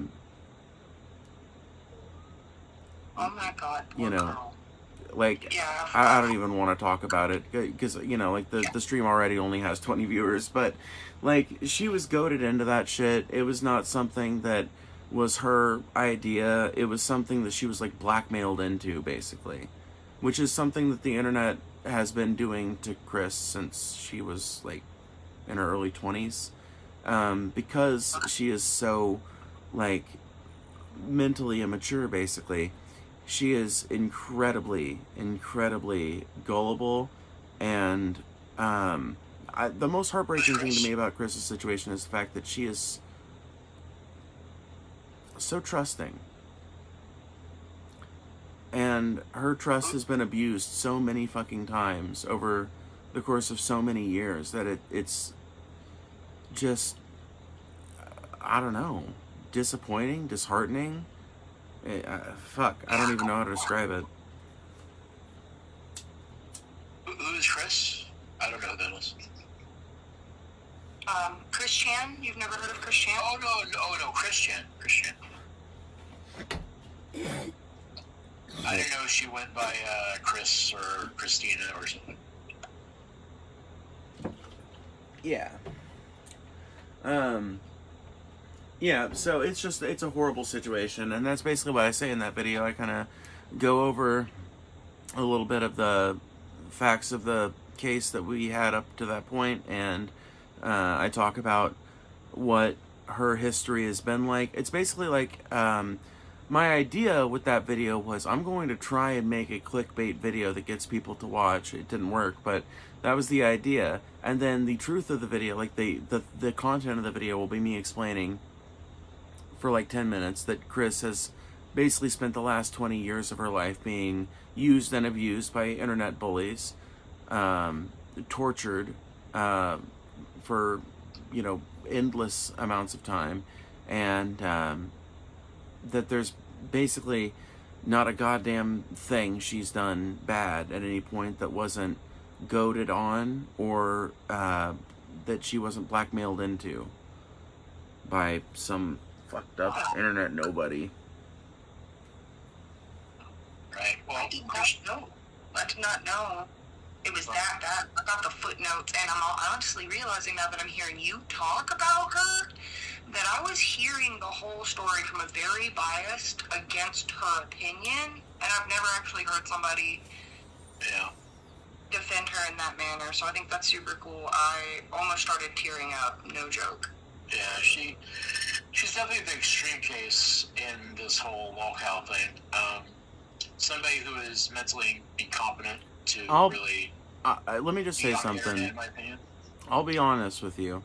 S3: my God,
S1: you know,
S3: girl.
S1: Like,
S3: yeah.
S1: I don't even want to talk about it, because, you know, like, the stream already only has 20 viewers, but, like, she was goaded into that shit. It was not something that was her idea. It was something that she was, like, blackmailed into, basically, which is something that the internet has been doing to Chris since she was, like, in her early 20s, because she is so, like, mentally immature, basically. She is incredibly, incredibly gullible, and the most heartbreaking thing to me about Chris's situation is the fact that she is so trusting. And her trust has been abused so many fucking times over the course of so many years that it's just, I don't know, disappointing, disheartening. Fuck, I don't even know how to describe it.
S2: Who is Chris? I don't know who that is.
S3: Chris Chan? You've never heard of Chris Chan?
S2: Oh no, Chris Chan. I didn't know she went by Chris or Christina or something.
S1: Yeah. Yeah, so it's a horrible situation, and that's basically what I say in that video. I kind of go over a little bit of the facts of the case that we had up to that point, and I talk about what her history has been like. It's basically like, my idea with that video was I'm going to try and make a clickbait video that gets people to watch. It didn't work, but that was the idea. And then the truth of the video, like the content of the video, will be me explaining for like 10 minutes that Chris has basically spent the last 20 years of her life being used and abused by internet bullies, tortured for, you know, endless amounts of time, and that there's basically not a goddamn thing she's done bad at any point that wasn't goaded on or that she wasn't blackmailed into by some fucked up internet nobody.
S2: Right. Well,
S3: I did not know. I did not know it was that bad. I got the footnotes, and I'm honestly realizing now that I'm hearing you talk about her, that I was hearing the whole story from a very biased against her opinion, and I've never actually heard somebody defend her in that manner, so I think that's super cool. I almost started tearing up, no joke.
S2: Yeah, she's definitely the extreme case in this whole walkout thing. Somebody who is mentally incompetent to really...
S1: let me just say something.
S2: Internet, in my opinion.
S1: I'll be honest with you.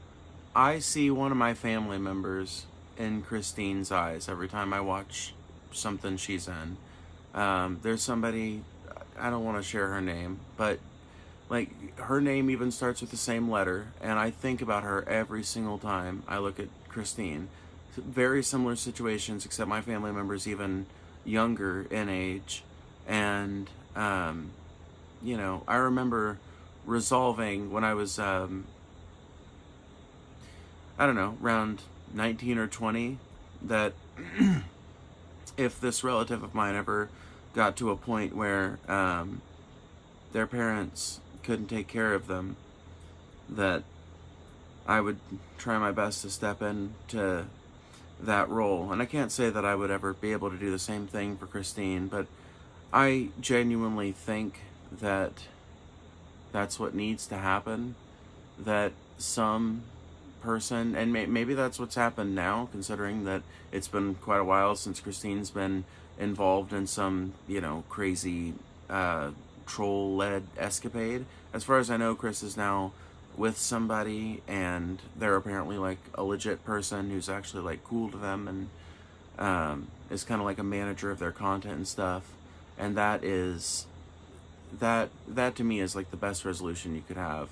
S1: I see one of my family members in Christine's eyes every time I watch something she's in. There's somebody, I don't want to share her name, but like her name even starts with the same letter, and I think about her every single time I look at Christine. Very similar situations, except my family member's even younger in age, and you know, I remember resolving when I was I don't know, around 19 or 20, that if this relative of mine ever got to a point where their parents couldn't take care of them, that I would try my best to step into that role. And I can't say that I would ever be able to do the same thing for Christine, but I genuinely think that that's what needs to happen, that some person, and maybe that's what's happened now, considering that it's been quite a while since Christine's been involved in some, you know, crazy troll-led escapade. As far as I know, Chris is now with somebody, and they're apparently like a legit person who's actually like cool to them, and is kind of like a manager of their content and stuff. And that is that to me is like the best resolution you could have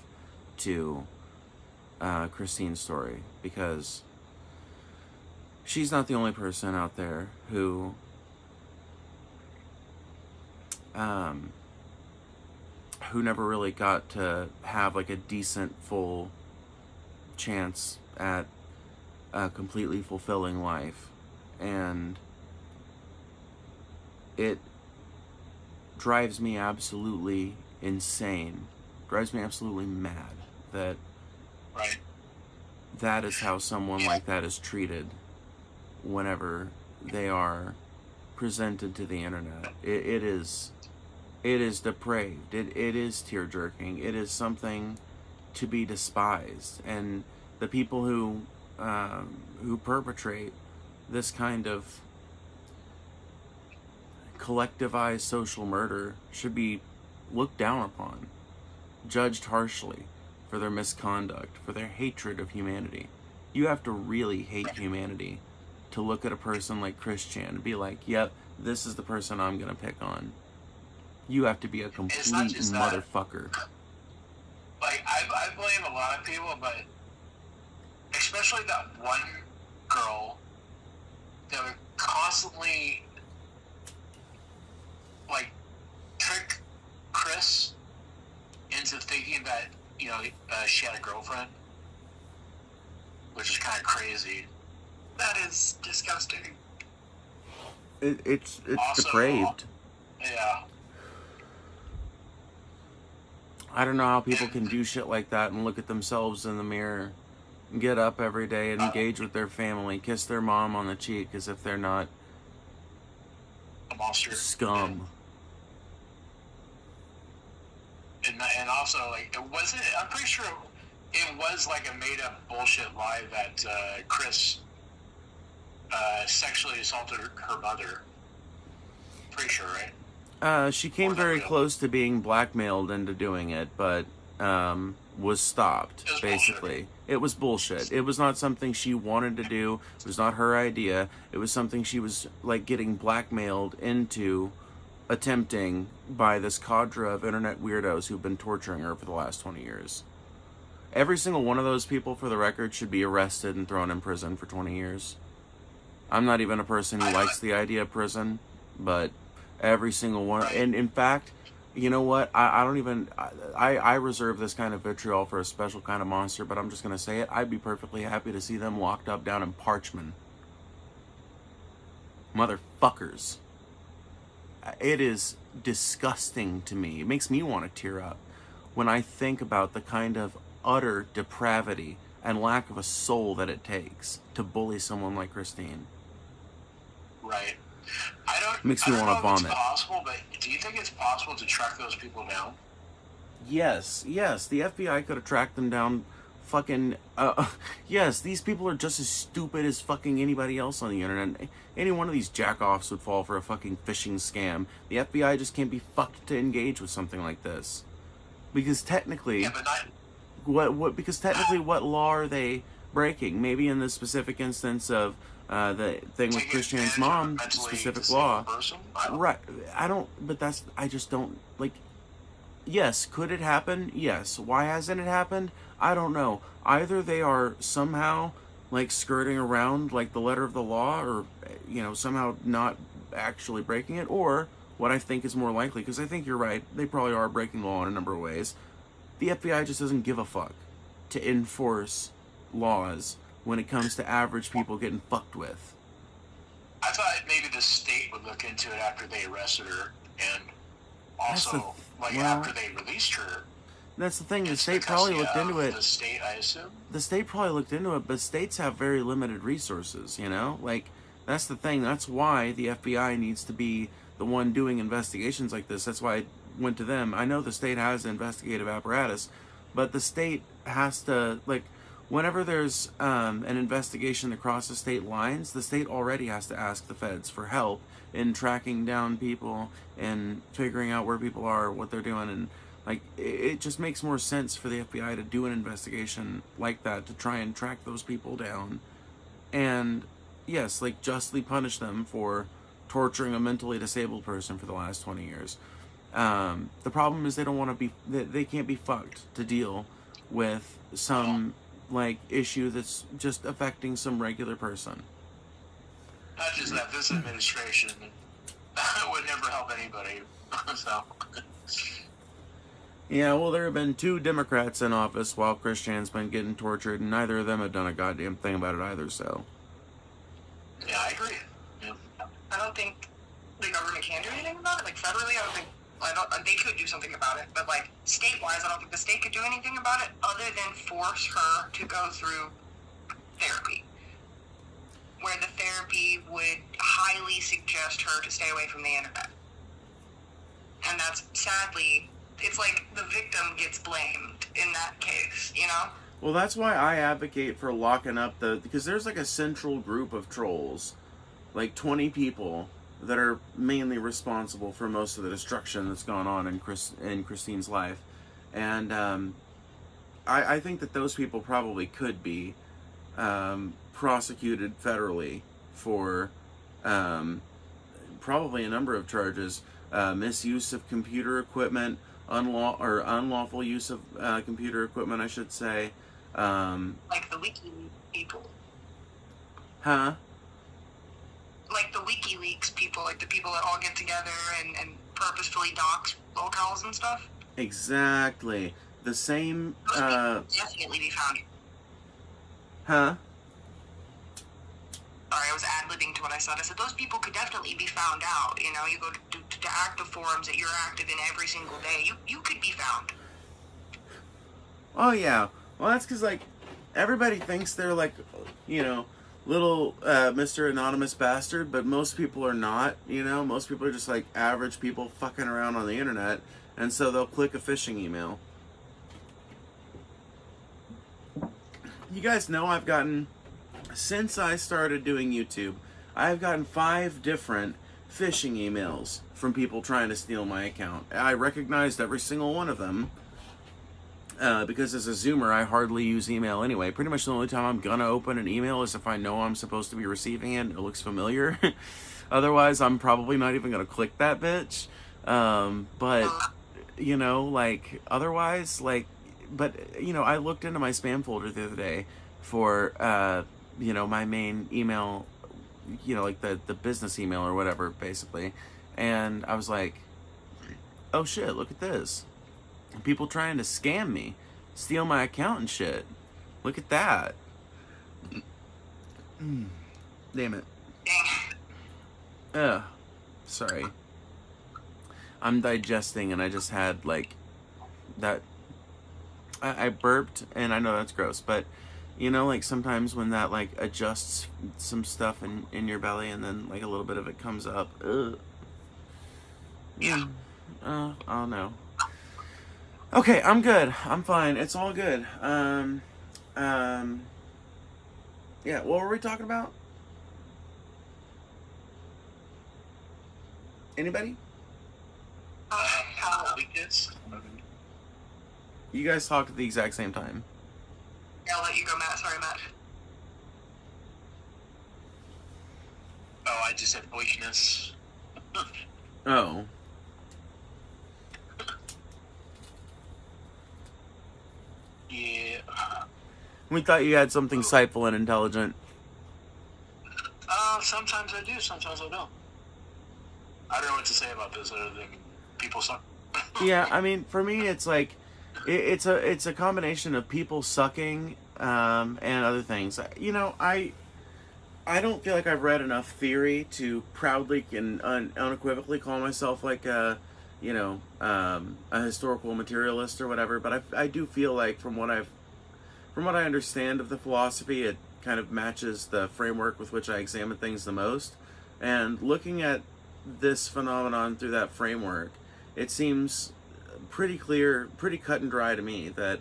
S1: to Christine's story, because she's not the only person out there who never really got to have like a decent, full chance at a completely fulfilling life. And it drives me absolutely insane, drives me absolutely mad that that is how someone like that is treated whenever they are presented to the internet. It is depraved. It is tear-jerking. It is something to be despised. And the people who perpetrate this kind of collectivized social murder should be looked down upon, judged harshly for their misconduct, for their hatred of humanity. You have to really hate humanity to look at a person like Christian and be like, yep, this is the person I'm gonna pick on. You have to be a complete motherfucker.
S2: Like, I blame a lot of people, but especially that one girl that would constantly, like, trick Chris into thinking that, you know, she had a girlfriend, which is kind of crazy.
S3: That is disgusting.
S1: It's
S2: also
S1: depraved.
S2: Yeah.
S1: I don't know how people can do shit like that and look at themselves in the mirror, and get up every day and engage with their family, kiss their mom on the cheek as if they're not
S2: a monster.
S1: Scum.
S2: And also, like, I'm pretty sure it was like a made-up bullshit lie that Chris sexually assaulted her mother. Pretty sure, right?
S1: She came very close to being blackmailed into doing it, but was stopped, basically.
S2: Bullshit.
S1: It was bullshit. It was not something she wanted to do. It was not her idea. It was something she was, like, getting blackmailed into attempting by this cadre of internet weirdos who've been torturing her for the last 20 years. Every single one of those people, for the record, should be arrested and thrown in prison for 20 years. I'm not even a person who likes the idea of prison, but every single one. And in fact, You know what? I don't even. I reserve this kind of vitriol for a special kind of monster, but I'm just going to say it. I'd be perfectly happy to see them locked up down in Parchman. Motherfuckers. It is disgusting to me. It makes me want to tear up when I think about the kind of utter depravity and lack of a soul that it takes to bully someone like Christine.
S2: Right.
S1: Makes
S2: I
S1: me
S2: don't
S1: want to
S2: know if
S1: vomit.
S2: it's possible, but do you think it's possible to track those people down?
S1: Yes, the FBI could have tracked them down. Fucking, yes, these people are just as stupid as fucking anybody else on the internet. Any one of these jackoffs would fall for a fucking phishing scam. The FBI just can't be fucked to engage with something like this. Because technically,
S2: Yeah, but not.
S1: what law are they breaking? Maybe in the specific instance of the thing with
S2: Taking
S1: Christian's
S2: advantage of a
S1: mom,
S2: mentally
S1: specific
S2: disabled
S1: law.
S2: person?
S1: Right. I just don't, like, yes, could it happen? Yes. Why hasn't it happened? I don't know. Either they are somehow, like, skirting around, like, the letter of the law, or, somehow not actually breaking it, or what I think is more likely, because I think you're right, they probably are breaking the law in a number of ways. The FBI just doesn't give a fuck to enforce laws when it comes to average people getting fucked with.
S2: I thought maybe the state would look into it after they arrested her, and also, after they released her.
S1: That's the thing. The
S2: It's
S1: state
S2: because,
S1: probably looked into it.
S2: The state, I assume.
S1: The state probably looked into it, but states have very limited resources. Like, that's the thing. That's why the FBI needs to be the one doing investigations like this. That's why I went to them. I know the state has an investigative apparatus, but the state has to, like, whenever there's an investigation that crosses state lines, the state already has to ask the feds for help in tracking down people and figuring out where people are, what they're doing, and like it just makes more sense for the FBI to do an investigation like that to try and track those people down and, yes, like, justly punish them for torturing a mentally disabled person for the last 20 years. The problem is they don't want to be, they can't be fucked to deal with some, like, issue that's just affecting some regular person.
S2: Not just that, this administration would never help anybody. So.
S1: Yeah, well, there have been 2 Democrats in office while Christian's been getting tortured, and neither of them have done a goddamn thing about it either, so.
S2: Yeah, I agree. Yeah.
S3: I don't think the government can do anything about it. Like, federally, they could do something about it, but, like, state-wise, I don't think the state could do anything about it other than force her to go through therapy, where the therapy would highly suggest her to stay away from the internet. And that's, sadly, it's like the victim gets blamed in that case,
S1: Well, that's why I advocate for locking up because there's, like, a central group of trolls, like 20 people, that are mainly responsible for most of the destruction that's gone on in Christine's life. And I think that those people probably could be prosecuted federally for probably a number of charges. Misuse of computer equipment, unlawful use of computer equipment, I should say.
S3: Like the WikiLeaks people.
S1: Huh?
S3: Like the WikiLeaks people, like the people that all get together and purposefully dox locales and stuff.
S1: Exactly. The same.
S3: Those people definitely be found.
S1: Huh?
S3: Sorry, I was ad-libbing to what I said. I said those people could definitely be found out. You go to active forums that you're active in every single day. You could be found.
S1: Oh yeah. Well, that's because, like, everybody thinks they're, like, little Mr. Anonymous Bastard, but most people are not, Most people are just, like, average people fucking around on the internet, and so they'll click a phishing email. You guys know since I started doing YouTube, I've gotten 5 different phishing emails from people trying to steal my account. I recognized every single one of them. Because as a Zoomer, I hardly use email anyway. Pretty much the only time I'm gonna open an email is if I know I'm supposed to be receiving it and it looks familiar. Otherwise, I'm probably not even gonna click that bitch. I looked into my spam folder the other day for, my main email, like the business email or whatever, basically. And I was like, oh shit, look at this. People trying to scam me, steal my account and shit. Look at that. Damn it. Ugh. Sorry. I'm digesting and I just had like that. I burped and I know that's gross, but you know, like sometimes when that like adjusts some stuff in your belly and then like a little bit of it comes up. Ugh.
S2: Yeah.
S1: Oh no. Okay, I'm good. I'm fine. It's all good. Yeah, what were we talking about? Anybody?
S2: How weakness.
S1: You guys talked at the exact same time.
S3: Yeah, I'll let you go, Matt. Sorry, Matt.
S2: Oh, I just said weakness.
S1: Oh.
S2: Yeah.
S1: We thought you had something insightful and intelligent.
S2: Sometimes I do, sometimes I don't. I don't know what to say about this other than people suck.
S1: Yeah, I mean, for me, it's like, it's a combination of people sucking, and other things. You know, I don't feel like I've read enough theory to proudly and unequivocally call myself like a historical materialist or whatever. But I do feel like from what I understand of the philosophy, it kind of matches the framework with which I examine things the most. And looking at this phenomenon through that framework, it seems pretty clear, pretty cut and dry to me that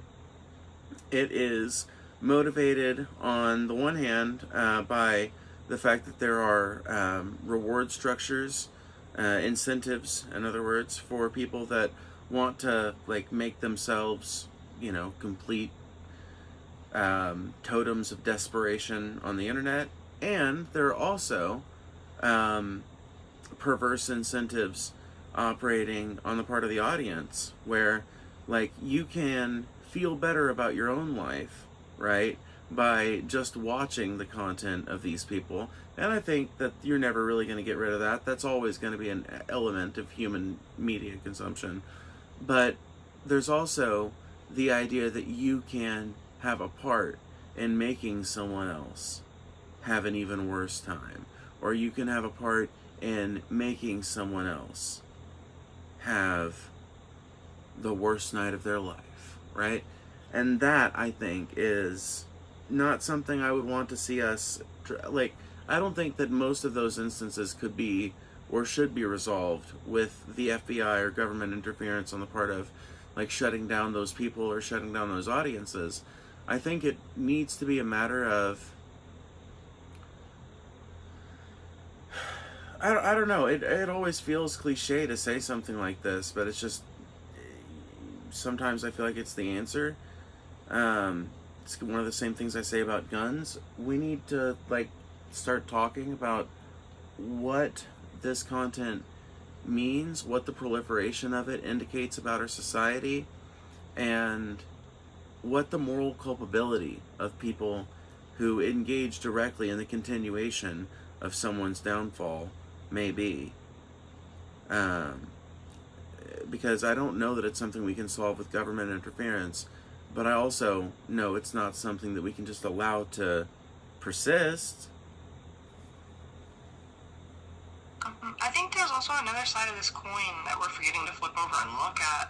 S1: it is motivated on the one hand by the fact that there are reward structures, incentives, in other words, for people that want to like make themselves, you know, complete totems of desperation on the internet. And there are also perverse incentives operating on the part of the audience where like you can feel better about your own life, right, by just watching the content of these people. And I think that you're never really going to get rid of that. That's always going to be an element of human media consumption. But there's also the idea that you can have a part in making someone else have an even worse time, or you can have a part in making someone else have the worst night of their life, right? And that, I think, is not something I would want to see us, like, I don't think that most of those instances could be or should be resolved with the FBI or government interference on the part of, like, shutting down those people or shutting down those audiences. I think it needs to be a matter of, I don't know, it always feels cliche to say something like this, but it's just, sometimes I feel like it's the answer. It's one of the same things I say about guns. We need to, like, start talking about what this content means, what the proliferation of it indicates about our society, and what the moral culpability of people who engage directly in the continuation of someone's downfall may be. Because I don't know that it's something we can solve with government interference, but I also know it's not something that we can just allow to persist.
S3: I think there's also another side of this coin that we're forgetting to flip over and look at.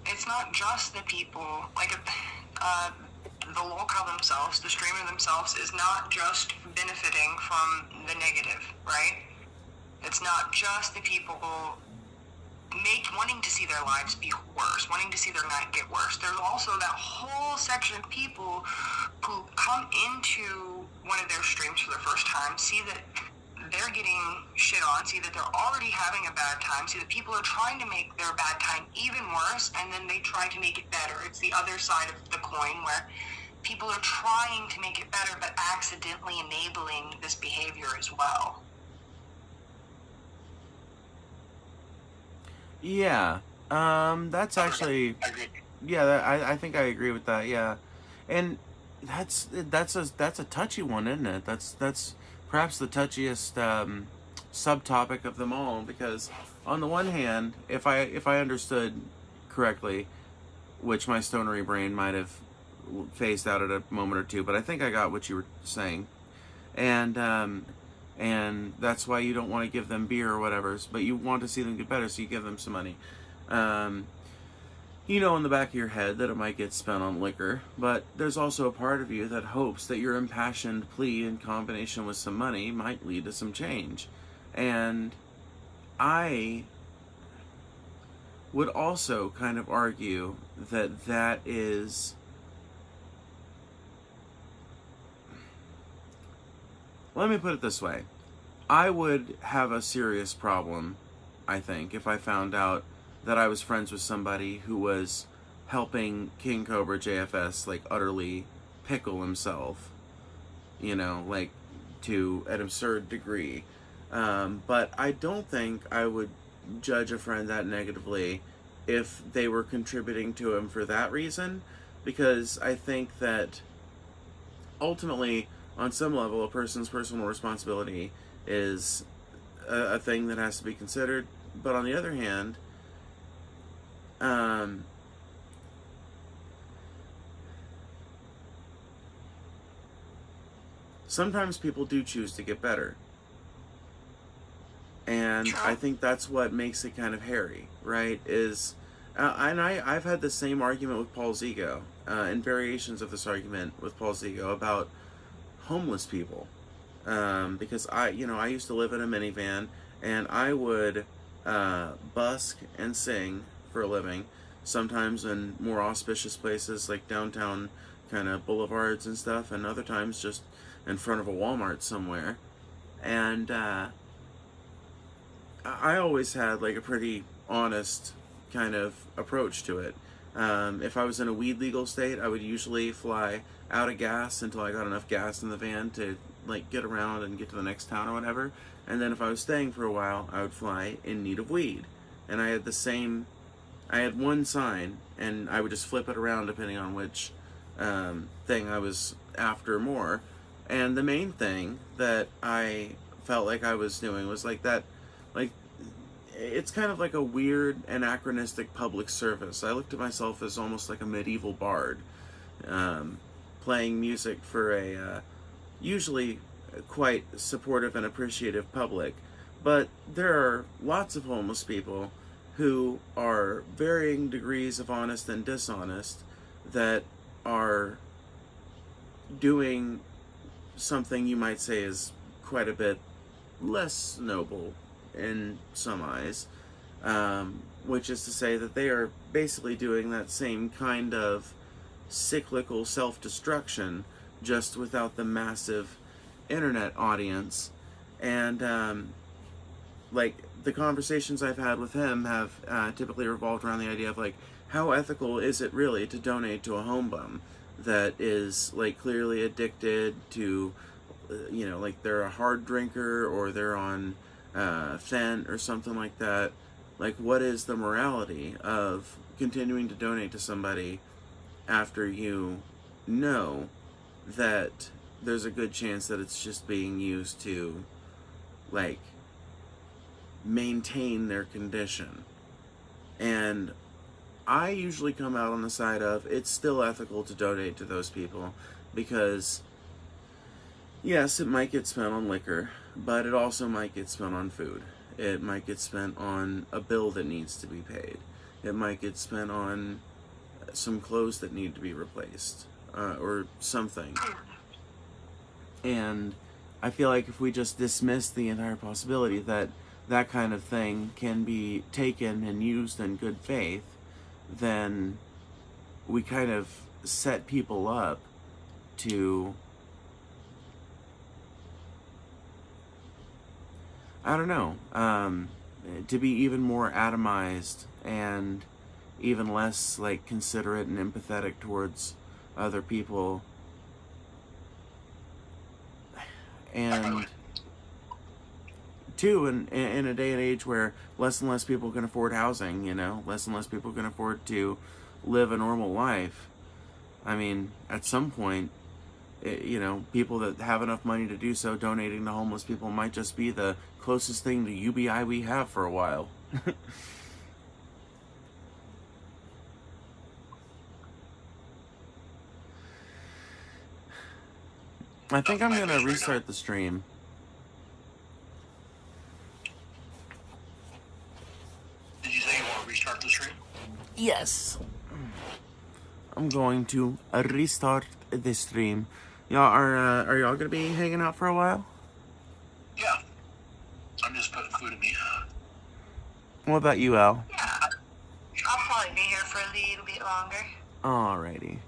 S3: It's not just the people, like, the lolcow themselves, the streamer themselves, is not just benefiting from the negative, right? It's not just the people wanting to see their lives be worse, wanting to see their night get worse. There's also that whole section of people who come into one of their streams for the first time, see that they're getting shit on, see that they're already having a bad time, see that people are trying to make their bad time even worse, and then they try to make it better. It's the other side of the coin where people are trying to make it better but accidentally enabling this behavior as well.
S1: Yeah, that's actually,
S2: I agree.
S1: yeah, I think I agree with that, yeah. And that's a touchy one, isn't it? That's perhaps the touchiest subtopic of them all, because on the one hand, if I understood correctly, which my stonery brain might have phased out at a moment or two, but I think I got what you were saying, and that's why you don't want to give them beer or whatever, but you want to see them get better, so you give them some money. You know in the back of your head that it might get spent on liquor, but there's also a part of you that hopes that your impassioned plea in combination with some money might lead to some change. And I would also kind of argue that that is... Let me put it this way. I would have a serious problem, I think, if I found out that I was friends with somebody who was helping King Cobra JFS, like, utterly pickle himself, you know, like, to an absurd degree. But I don't think I would judge a friend that negatively if they were contributing to him for that reason, because I think that ultimately, on some level, a person's personal responsibility is a thing that has to be considered. But on the other hand, sometimes people do choose to get better. And I think that's what makes it kind of hairy, right? I've had the same argument with Paul Zigo, and variations of this argument with Paul Zigo about homeless people. Because I used to live in a minivan, and I would busk and sing for a living, sometimes in more auspicious places like downtown kind of boulevards and stuff, and other times just in front of a Walmart somewhere. And I always had like a pretty honest kind of approach to it. If I was in a weed legal state, I would usually fly out of gas until I got enough gas in the van to like get around and get to the next town or whatever. And then if I was staying for a while, I would fly in need of weed. And I had one sign, and I would just flip it around depending on which thing I was after more. And the main thing that I felt like I was doing was like that, like, it's kind of like a weird anachronistic public service. I looked at myself as almost like a medieval bard, playing music for a usually quite supportive and appreciative public. But there are lots of homeless people who are varying degrees of honest and dishonest that are doing something you might say is quite a bit less noble in some eyes, which is to say that they are basically doing that same kind of cyclical self-destruction, just without the massive internet audience. And like, the conversations I've had with him have typically revolved around the idea of like, how ethical is it really to donate to a home bum that is like clearly addicted to, like they're a hard drinker or they're on Fent or something like that. Like, what is the morality of continuing to donate to somebody after you know that there's a good chance that it's just being used to, like, maintain their condition? And I usually come out on the side of it's still ethical to donate to those people, because yes, it might get spent on liquor, but it also might get spent on food. It might get spent on a bill that needs to be paid. It might get spent on some clothes that need to be replaced, or something. And I feel like if we just dismiss the entire possibility that that kind of thing can be taken and used in good faith, then we kind of set people up to, I don't know, to be even more atomized and even less, like, considerate and empathetic towards other people. And too, in a day and age where less and less people can afford housing, less and less people can afford to live a normal life. I mean, at some point, you know, people that have enough money to do so, donating to homeless people might just be the closest thing to UBI we have for a while. I think I'm gonna restart the stream.
S2: Did you say you want to restart the stream?
S1: Yes. I'm going to restart the stream. Y'all are y'all gonna be hanging out for a while?
S2: Yeah. I'm just putting food in me.
S1: What about you, Al?
S3: Yeah. I'll probably be here for a little bit longer.
S1: Alrighty.